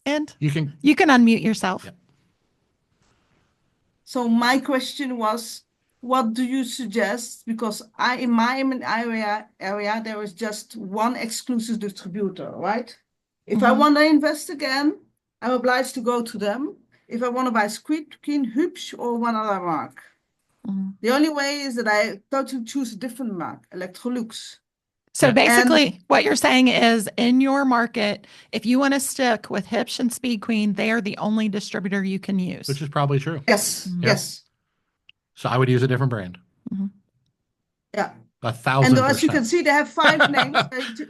end? You can unmute yourself. Yep. So my question was, what do you suggest? Because in my area, there is just one exclusive distributor, right? If I want to invest again, I'm obliged to go to them. If I want to buy Squid, King, Hübsch, or one other mark. The only way is that I totally choose a different mark, Electrolux. So basically what you're saying is, in your market, if you want to stick with Hübsch and Speed Queen, they are the only distributor you can use. Which is probably true. Yes. Yes. So I would use a different brand. Yeah. 1,000%. And as you can see, they have 5 names.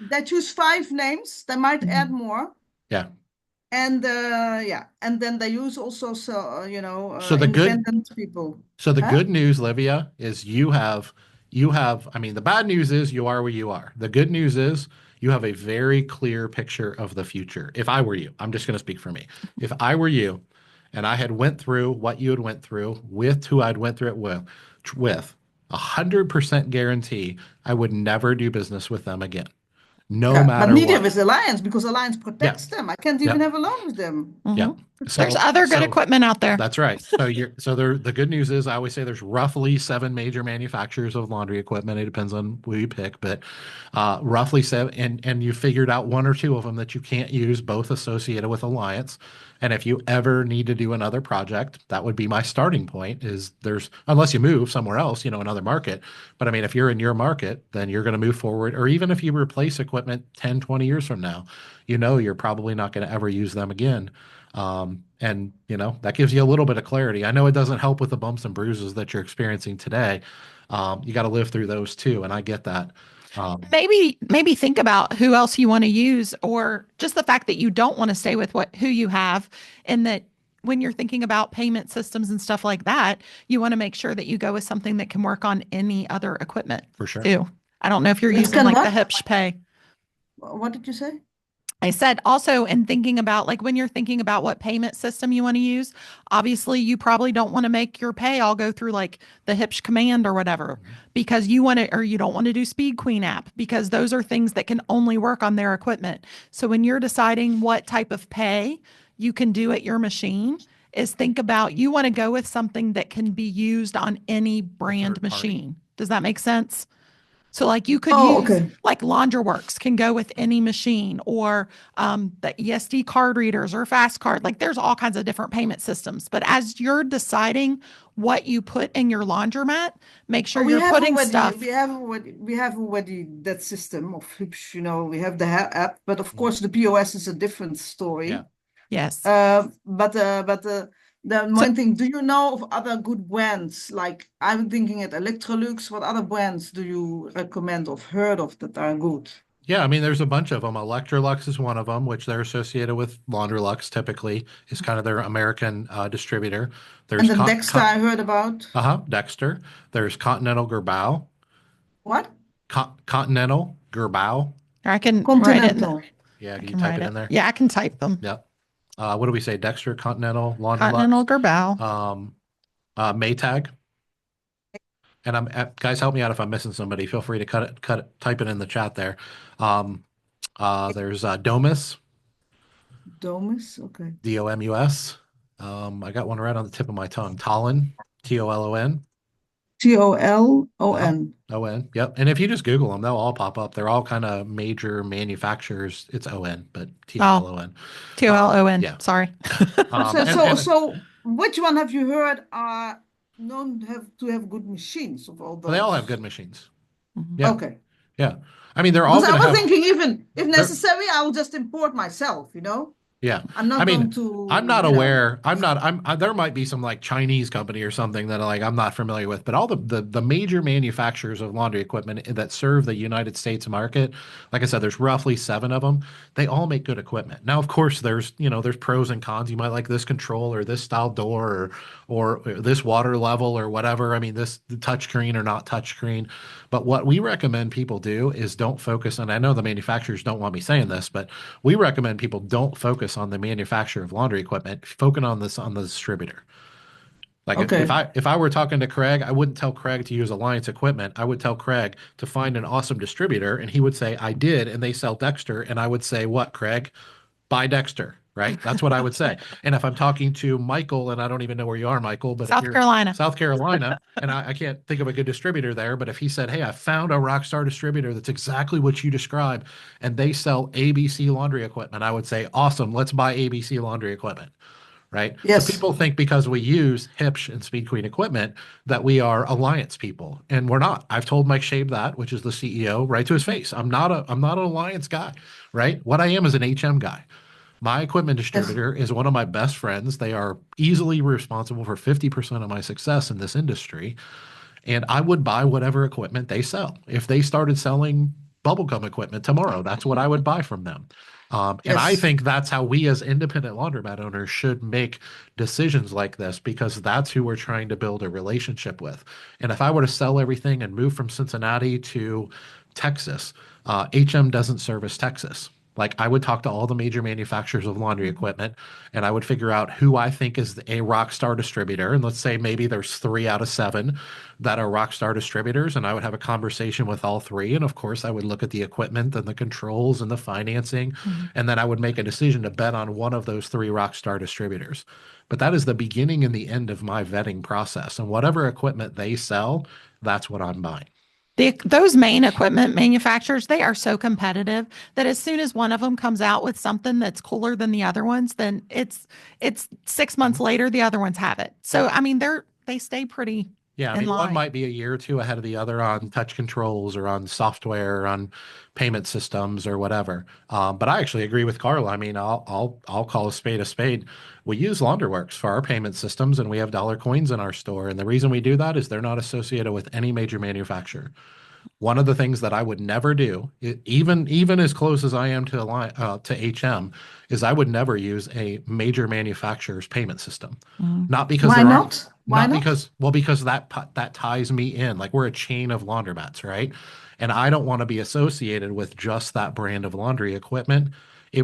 They choose 5 names. They might add more. Yeah. And and then they use also independent people. So the good news, Livia, is you have. I mean, the bad news is you are where you are. The good news is you have a very clear picture of the future. If I were you, I'm just going to speak for me. If I were you, and I had went through what you had went through with who I'd went through it with 100% guarantee, I would never do business with them again. No matter but neither what. is Alliance, because Alliance protects them. I can't even have a loan with them. Yeah. So, there's other good equipment out there. That's right. So the good news is, I always say there's roughly 7 major manufacturers of laundry equipment. It depends on who you pick, but roughly 7, and you figured out 1 or 2 of them that you can't use, both associated with Alliance. And if you ever need to do another project, that would be my starting point is unless you move somewhere else, another market. But I mean, if you're in your market, then you're going to move forward. Or even if you replace equipment 10, 20 years from now, you're probably not going to ever use them again. And that gives you a little bit of clarity. I know it doesn't help with the bumps and bruises that you're experiencing today. You got to live through those too. And I get that. Maybe think about who else you want to use, or just the fact that you don't want to stay with who you have, and that when you're thinking about payment systems and stuff like that, you want to make sure that you go with something that can work on any other equipment for sure too. I don't know if you're It using can like what? the HIPSH pay. What did you say? I said also, in thinking about like when you're thinking about what payment system you want to use, obviously you probably don't want to make your pay all go through like the HIPSH command or whatever, because you want to, or you don't want to do Speed Queen app, because those are things that can only work on their equipment. So when you're deciding what type of pay you can do at your machine, is think about, you want to go with something that can be used on any brand machine. Does that make sense? So like you could use okay. like LaundryWorks can go with any machine, or the ESD card readers or fast card. Like there's all kinds of different payment systems. But as you're deciding what you put in your laundromat, make sure you're putting stuff. We have already that system of HIPSH, we have the app, but of course the POS is a different story. Yeah. Yes. The one thing, do you know of other good brands? Like I'm thinking at Electrolux, what other brands do you recommend or heard of that are good? Yeah, I mean, there's a bunch of them. Electrolux is one of them, which they're associated with Laundrolux typically, is kind of their American distributor. There's And the Dexter I heard about. Dexter. There's Continental Gerbau. What? Continental Gerbau. I can Continental. write it. Yeah, can you type it in there? Yeah, I can type them. Yep. What do we say? Dexter, Continental, Laundrolux. Continental Gerbau. Maytag. And guys, help me out if I'm missing somebody. Feel free to type it in the chat there. There's Domus. Domus, okay. Domus. I got one right on the tip of my tongue. Tolon, Tolon. Tolon. On. Yep. And if you just Google them, they'll all pop up. They're all kind of major manufacturers. It's On, but Tolon. Tolon. Yeah. Sorry. So which one have you heard are known to have good machines of all those? Well, they all have good machines. Mm-hmm. Yeah. Okay. Yeah. I mean, they're all. Because I was thinking, even if necessary, I will just import myself. Yeah. I'm not going to. I'm not aware. There might be some like Chinese company or something that like I'm not familiar with, but all the major manufacturers of laundry equipment that serve the United States market, like I said, there's roughly 7 of them. They all make good equipment. Now, of course, there's pros and cons. You might like this control or this style door or this water level or whatever. I mean, this touchscreen or not touchscreen. But what we recommend people do is don't focus, and I know the manufacturers don't want me saying this, but we recommend people don't focus on the manufacturer of laundry equipment, focus on the distributor. Like if I were talking to Craig, I wouldn't tell Craig to use Alliance equipment. I would tell Craig to find an awesome distributor, and he would say, I did, and they sell Dexter. And I would say, what, Craig? Buy Dexter, right? That's what I would say. And if I'm talking to Michael, and I don't even know where you are, Michael, but South Carolina, and I can't think of a good distributor there, but if he said, hey, I found a Rockstar distributor that's exactly what you described, and they sell ABC laundry equipment, I would say, awesome, let's buy ABC laundry equipment. Right? Yes. So people think because we use HIPSH and Speed Queen equipment that we are Alliance people, and we're not. I've told Mike Shabe that, which is the CEO, right to his face. I'm not an Alliance guy, right? What I am is an HM guy. My equipment distributor is one of my best friends. They are easily responsible for 50% of my success in this industry, and I would buy whatever equipment they sell. If they started selling bubblegum equipment tomorrow, that's what I would buy from them. And I think that's how we as independent laundromat owners should make decisions like this, because that's who we're trying to build a relationship with. And if I were to sell everything and move from Cincinnati to Texas, HM doesn't service Texas. Like I would talk to all the major manufacturers of laundry equipment, and I would figure out who I think is a Rockstar distributor. And let's say maybe there's 3 out of 7 that are Rockstar distributors, and I would have a conversation with all 3. And of course, I would look at the equipment and the controls and the financing, and then I would make a decision to bet on one of those 3 Rockstar distributors. But that is the beginning and the end of my vetting process. And whatever equipment they sell, that's what I'm buying. Those main equipment manufacturers, they are so competitive that as soon as one of them comes out with something that's cooler than the other ones, then it's 6 months later the other ones have it. So I mean they stay pretty Yeah, I in mean, one line. might be a year or two ahead of the other on touch controls or on software, or on payment systems or whatever. But I actually agree with Carla. I mean, I'll call a spade a spade. We use Launderworks for our payment systems, and we have dollar coins in our store. And the reason we do that is they're not associated with any major manufacturer. One of the things that I would never do, even as close as I am to HM, is I would never use a major manufacturer's payment system. Not because Why there not? aren't, Why not? because that ties me in. Like, we're a chain of laundromats, right? And I don't want to be associated with just that brand of laundry equipment.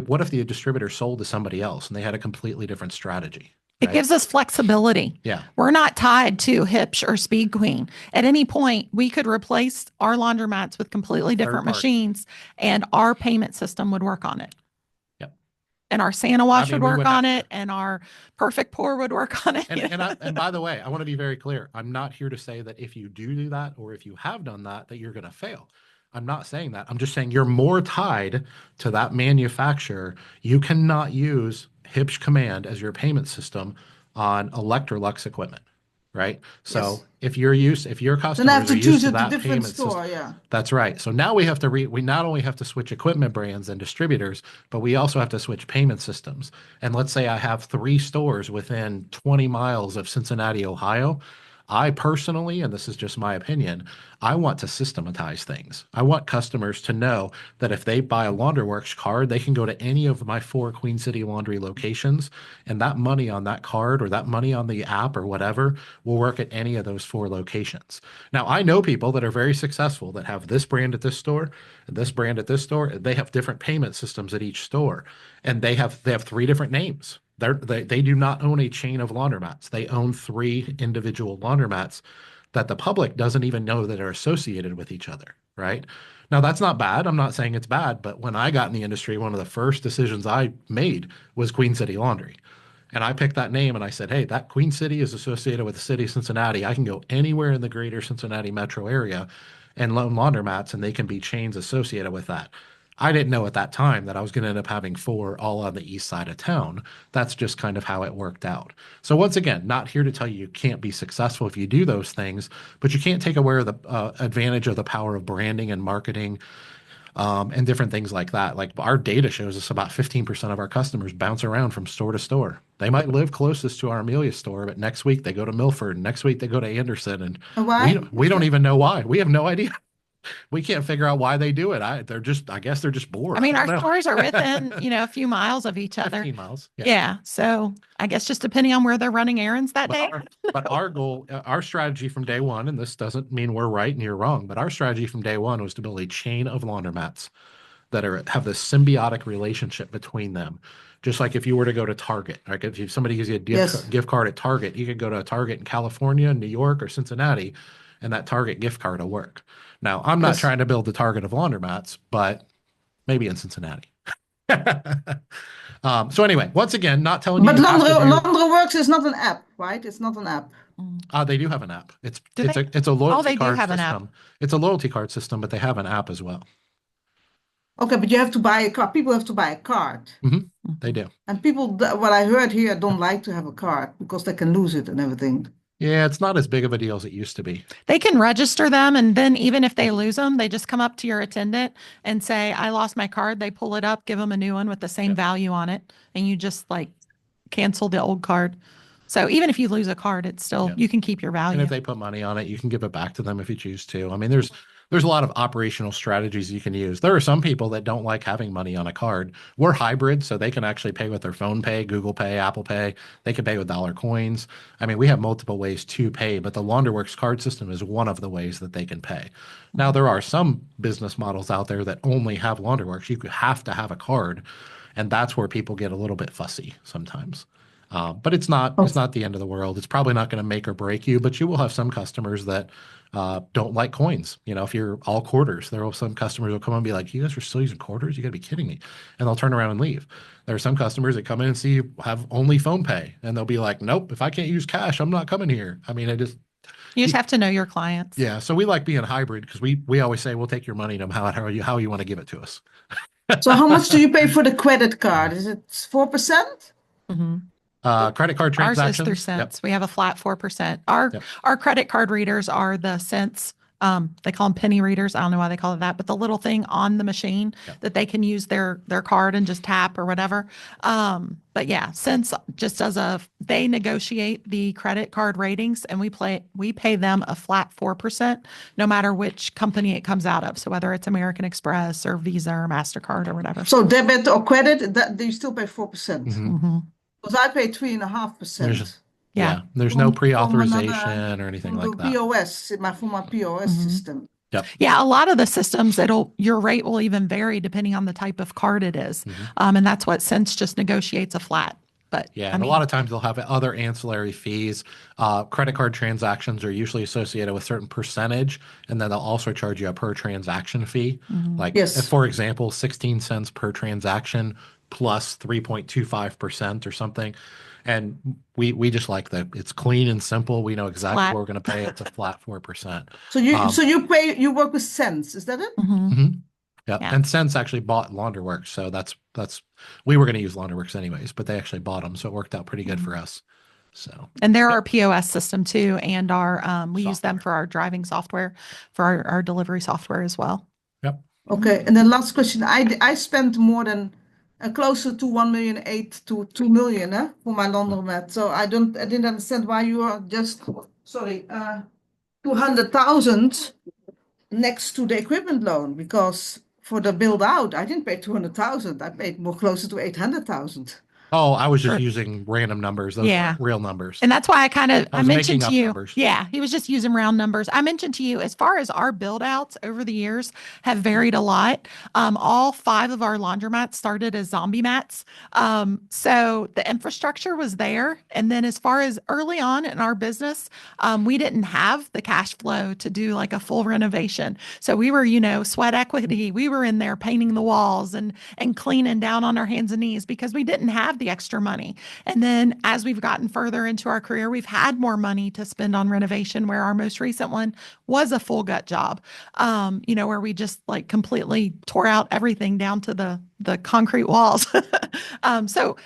What if the distributor sold to somebody else and they had a completely different strategy? It Right? gives us flexibility. Yeah. We're not tied to Hipsh or Speed Queen. At any point, we could replace our laundromats with completely different party. machines, and our payment system would work on it. Yep. And our Santa Wash mean, would we work would on have- it, and our Perfect Pour would work on it. And by the way, I want to be very clear. I'm not here to say that if you do that, or if you have done that, that you're going to fail. I'm not saying that. I'm just saying you're more tied to that manufacturer. You cannot use Hipsh Command as your payment system on Electrolux equipment, right? So Yes. if your Then I customers have are to used choose to a that different payment store. system, Yeah. that's right. So now we not only have to switch equipment brands and distributors, but we also have to switch payment systems. And let's say I have 3 stores within 20 miles of Cincinnati, Ohio. I personally, and this is just my opinion, I want to systematize things. I want customers to know that if they buy a Launderworks card, they can go to any of my 4 Queen City Laundry locations, and that money on that card or that money on the app or whatever will work at any of those 4 locations. Now, I know people that are very successful that have this brand at this store and this brand at this store. They have different payment systems at each store, and they have 3 different names. They do not own a chain of laundromats. They own 3 individual laundromats that the public doesn't even know that are associated with each other, right? Now, that's not bad. I'm not saying it's bad, but when I got in the industry, one of the first decisions I made was Queen City Laundry. And I picked that name and I said, hey, that Queen City is associated with the city of Cincinnati. I can go anywhere in the greater Cincinnati metro area and loan laundromats, and they can be chains associated with that. I didn't know at that time that I was going to end up having 4 all on the east side of town. That's just kind of how it worked out. So once again, not here to tell you you can't be successful if you do those things, but you can't take away the advantage of the power of branding and marketing, and different things like that. Like, our data shows us about 15% of our customers bounce around from store to store. They might live closest to our Amelia store, but next week they go to Milford, and next week they go to Anderson, and Why? we don't even know why. We have no idea. We can't figure out why they do it. I guess they're just bored. I mean, I our don't know. stores are within, a few miles of each other. 15 miles. Yeah. So I guess just depending on where they're running errands that day. But our goal, our strategy from day one, and this doesn't mean we're right and you're wrong, but our strategy from day one was to build a chain of laundromats that have this symbiotic relationship between them. Just like if you were to go to Target, like if somebody gives you a gift card at Target, you could go to a Target in California, New York, or Cincinnati, and that Target gift card will work. Now, I'm not trying to build the Target of laundromats, but maybe in Cincinnati. So anyway, once again, not telling you. But you have to do- Laundryworks is not an app, right? It's not an app. They do have an app. It's Do a they? loyalty they do card have an app. system. It's a loyalty card system, but they have an app as well. Okay, but you have to buy a card. People have to buy a card. They do. And people, what I heard here, don't like to have a card because they can lose it and everything. Yeah, it's not as big of a deal as it used to be. They can register them, and then even if they lose them, they just come up to your attendant and say, I lost my card. They pull it up, give them a new one with the same value on it, and you just like cancel the old card. So even if you lose a card, it's still, you can keep your value. And if they put money on it, you can give it back to them if you choose to. I mean, there's a lot of operational strategies you can use. There are some people that don't like having money on a card. We're hybrid, so they can actually pay with their phone pay, Google Pay, Apple Pay. They can pay with dollar coins. I mean, we have multiple ways to pay, but the Launderworks card system is one of the ways that they can pay. Now, there are some business models out there that only have Launderworks. You have to have a card, and that's where people get a little bit fussy sometimes. But it's not the end of the world. It's probably not going to make or break you, but you will have some customers that don't like coins. If you're all quarters, there are some customers who will come and be like, you guys are still using quarters? You got to be kidding me. And they'll turn around and leave. There are some customers that come in and see you have only phone pay, and they'll be like, nope, if I can't use cash, I'm not coming here. I mean, You just have to know your clients. Yeah. So we like being hybrid because we always say we'll take your money no matter how you want to give it to us. So how much do you pay for the credit card? Is it 4%? Credit card Ours is through transactions. cents. We have a flat 4%. Our credit card readers are the cents. They call them penny readers. I don't know why they call it that, but the little thing on the machine that they can use their card and just tap or whatever. But yeah, cents just they negotiate the credit card ratings, and we pay them a flat 4%, no matter which company it comes out of. So whether it's American Express or Visa or MasterCard or whatever. So debit or credit, that you still pay 4%. Mm-hmm. Because I pay 3.5%. There's no pre-authorization or anything like that. POS, from my POS system. Yep. Yeah, a lot of the systems, your rate will even vary depending on the type of card it is. And that's what Sense just negotiates a flat. But yeah, and a lot of times they'll have other ancillary fees. Credit card transactions are usually associated with a certain percentage, and then they'll also charge you a per transaction fee. Like, for example, 16 cents per transaction plus 3.25% or something. And we just like that it's clean and simple. We know exactly what we're going to pay. It's a flat 4%. So you work with Sense, is that it? Yeah. And Sense actually bought Launderworks, so that's we were going to use Launderworks anyways, but they actually bought them, so it worked out pretty good for us. So and they're our POS system too, and we use them for our driving software, for our delivery software as well. Yep. Okay, and then last question. I spent more than closer to 1.8 million to 2 million for my laundromat. So I didn't understand why you are just 200,000 next to the equipment loan, because for the build out I didn't pay 200,000. I paid more closer to 800,000. Oh, I was just using random numbers. Those aren't real numbers. And that's why I mentioned to you. Numbers. Yeah, he was just using round numbers. I mentioned to you, as far as our build outs over the years have varied a lot. All 5 of our laundromats started as zombie mats. So the infrastructure was there. And then as far as early on in our business, we didn't have the cash flow to do like a full renovation. So we were, sweat equity. We were in there painting the walls and cleaning down on our hands and knees because we didn't have the extra money. And then as we've gotten further into our career, we've had more money to spend on renovation, where our most recent one was a full gut job, where we just like completely tore out everything down to the concrete walls. So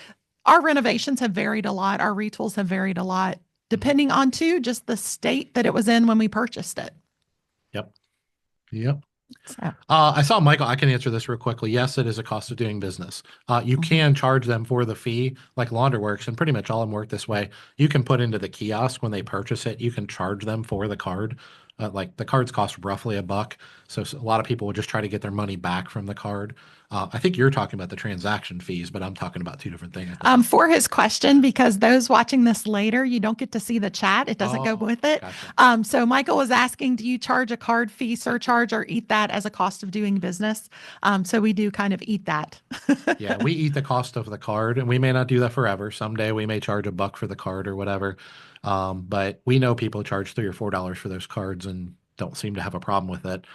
our renovations have varied a lot. Our retools have varied a lot, depending on just the state that it was in when we purchased it. Yep. So. I saw Michael. I can answer this real quickly. Yes, it is a cost of doing business. You can charge them for the fee, like Launderworks, and pretty much all of them work this way. You can put into the kiosk when they purchase it. You can charge them for the card. Like the cards cost roughly $1, so a lot of people will just try to get their money back from the card. I think you're talking about the transaction fees, but I'm talking about 2 different things. For his question, because those watching this later, you don't get to see the chat. It doesn't go with it. Gotcha. So Michael was asking, do you charge a card fee surcharge or eat that as a cost of doing business? So we do kind of eat that. Yeah, we eat the cost of the card, and we may not do that forever. Someday we may charge $1 for the card or whatever. But we know people charge $3 or $4 for those cards and don't seem to have a problem with it.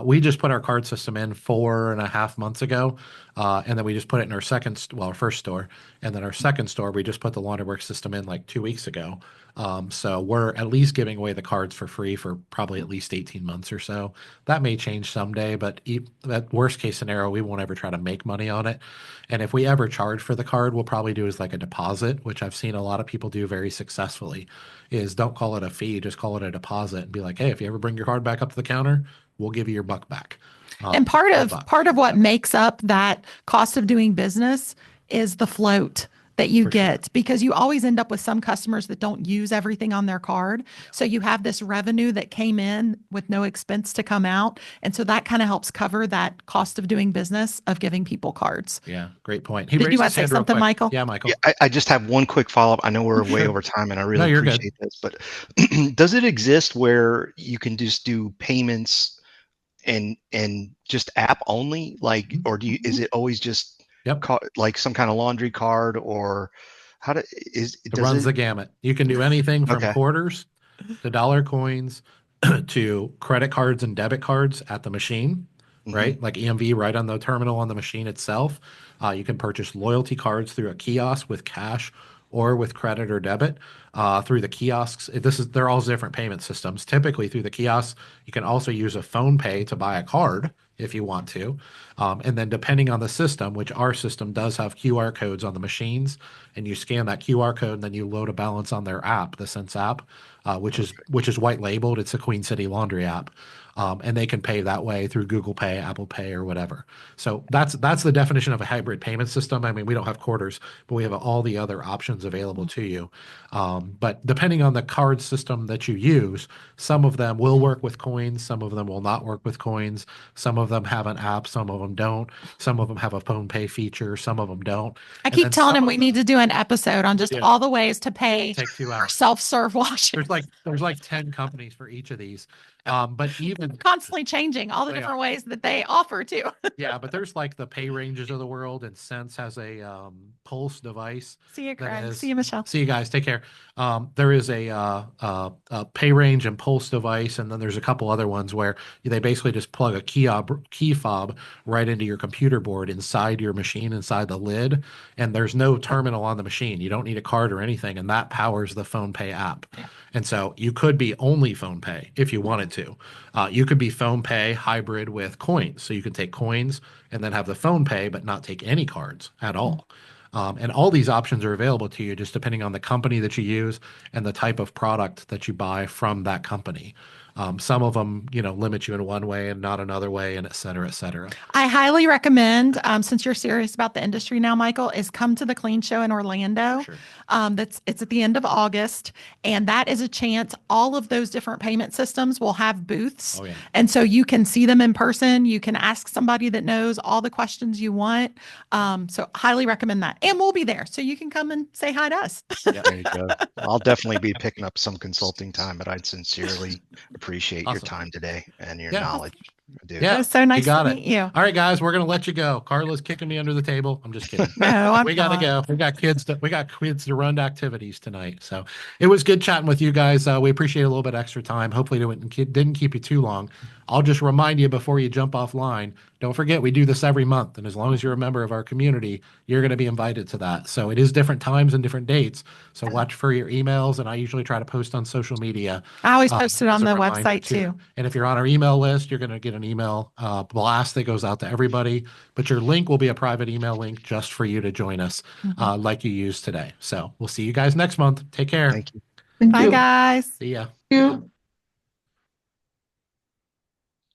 We just put our card system in 4.5 months ago, and then we just put it in our first store, and then our second store, we just put the Launderworks system in like 2 weeks ago. So we're at least giving away the cards for free for probably at least 18 months or so. That may change someday, but that worst case scenario, we won't ever try to make money on it. And if we ever charge for the card, we'll probably do as like a deposit, which I've seen a lot of people do very successfully, is don't call it a fee, just call it a deposit and be like, hey, if you ever bring your card back up to the counter, we'll give you your $1 back. And part of what makes up that cost of doing business is the float that you get, because you always end up with some customers that don't use everything on their card. So you have this revenue that came in with no expense to come out. And so that kind of helps cover that cost of doing business of giving people cards. Yeah, great point. Did you want to say something, Michael? Yeah, Michael. Yeah, I just have one quick follow-up. I know we're way over time, and I really appreciate this, but does it exist where you can just do payments and just app only, like, or is it always just like some kind of laundry card, or it runs the gamut. You can do anything from quarters to dollar coins to credit cards and debit cards at the machine, right? Like EMV right on the terminal on the machine itself. You can purchase loyalty cards through a kiosk with cash or with credit or debit through the kiosks. They're all different payment systems. Typically through the kiosks, you can also use a phone pay to buy a card if you want to. And then depending on the system, which our system does have QR codes on the machines, and you scan that QR code and then you load a balance on their app, the Sense app, which is white labeled. It's a Queen City Laundry app. And they can pay that way through Google Pay, Apple Pay, or whatever. So that's the definition of a hybrid payment system. I mean, we don't have quarters, but we have all the other options available to you. But depending on the card system that you use, some of them will work with coins, some of them will not work with coins. Some of them have an app, some of them don't. Some of them have a phone pay feature, some of them don't. I keep telling him we need to do an episode on just Yeah. all the ways to pay Take 2 for hours. self-serve washing. There's like 10 companies for each of these. But even Constantly changing all the Yeah. different ways that they offer too. yeah, but there's like the pay ranges of the world, and Sense has a pulse device. See you, that Craig. is- See you, Michelle. See you guys. Take care. There is a pay range and pulse device, and then there's a couple other ones where they basically just plug a key fob right into your computer board inside your machine, inside the lid, and there's no terminal on the machine. You don't need a card or anything, and that powers the phone pay app. And so you could be only phone pay if you wanted to. You could be phone pay hybrid with coins. So you could take coins and then have the phone pay, but not take any cards at all. And all these options are available to you just depending on the company that you use and the type of product that you buy from that company. Some of them, limit you in one way and not another way, and et cetera, et cetera. I highly recommend, since you're serious about the industry now, Michael, is come to the Clean Show in Orlando. Sure. It's at the end of August, and that is a chance. All of those different payment systems will have booths. Oh, yeah. And so you can see them in person. You can ask somebody that knows all the questions you want. So highly recommend that. And we'll be there. So you can come and say hi to us. Yeah. There you go. I'll definitely be picking up some consulting time, but I'd sincerely appreciate your Awesome. time today and your Yeah. knowledge. I do. Yeah. It was so nice got to it. meet you. All right, guys, we're going to let you go. Carla's kicking me under the table. I'm just kidding. No, I'm We got to not. go. We got kids to run to activities tonight. So it was good chatting with you guys. We appreciate a little bit extra time. Hopefully it didn't keep you too long. I'll just remind you before you jump offline, don't forget we do this every month. And as long as you're a member of our community, you're going to be invited to that. So it is different times and different dates. So watch for your emails. And I usually try to post on social media. I always post it on as a the reminder, website too. And if you're on our email list, you're going to get an email blast that goes out to everybody. But your link will be a private email link just for you to join us like you used today. So we'll see you guys next month. Take care. Thank you. Thank Bye, you. guys. See ya. Thank you.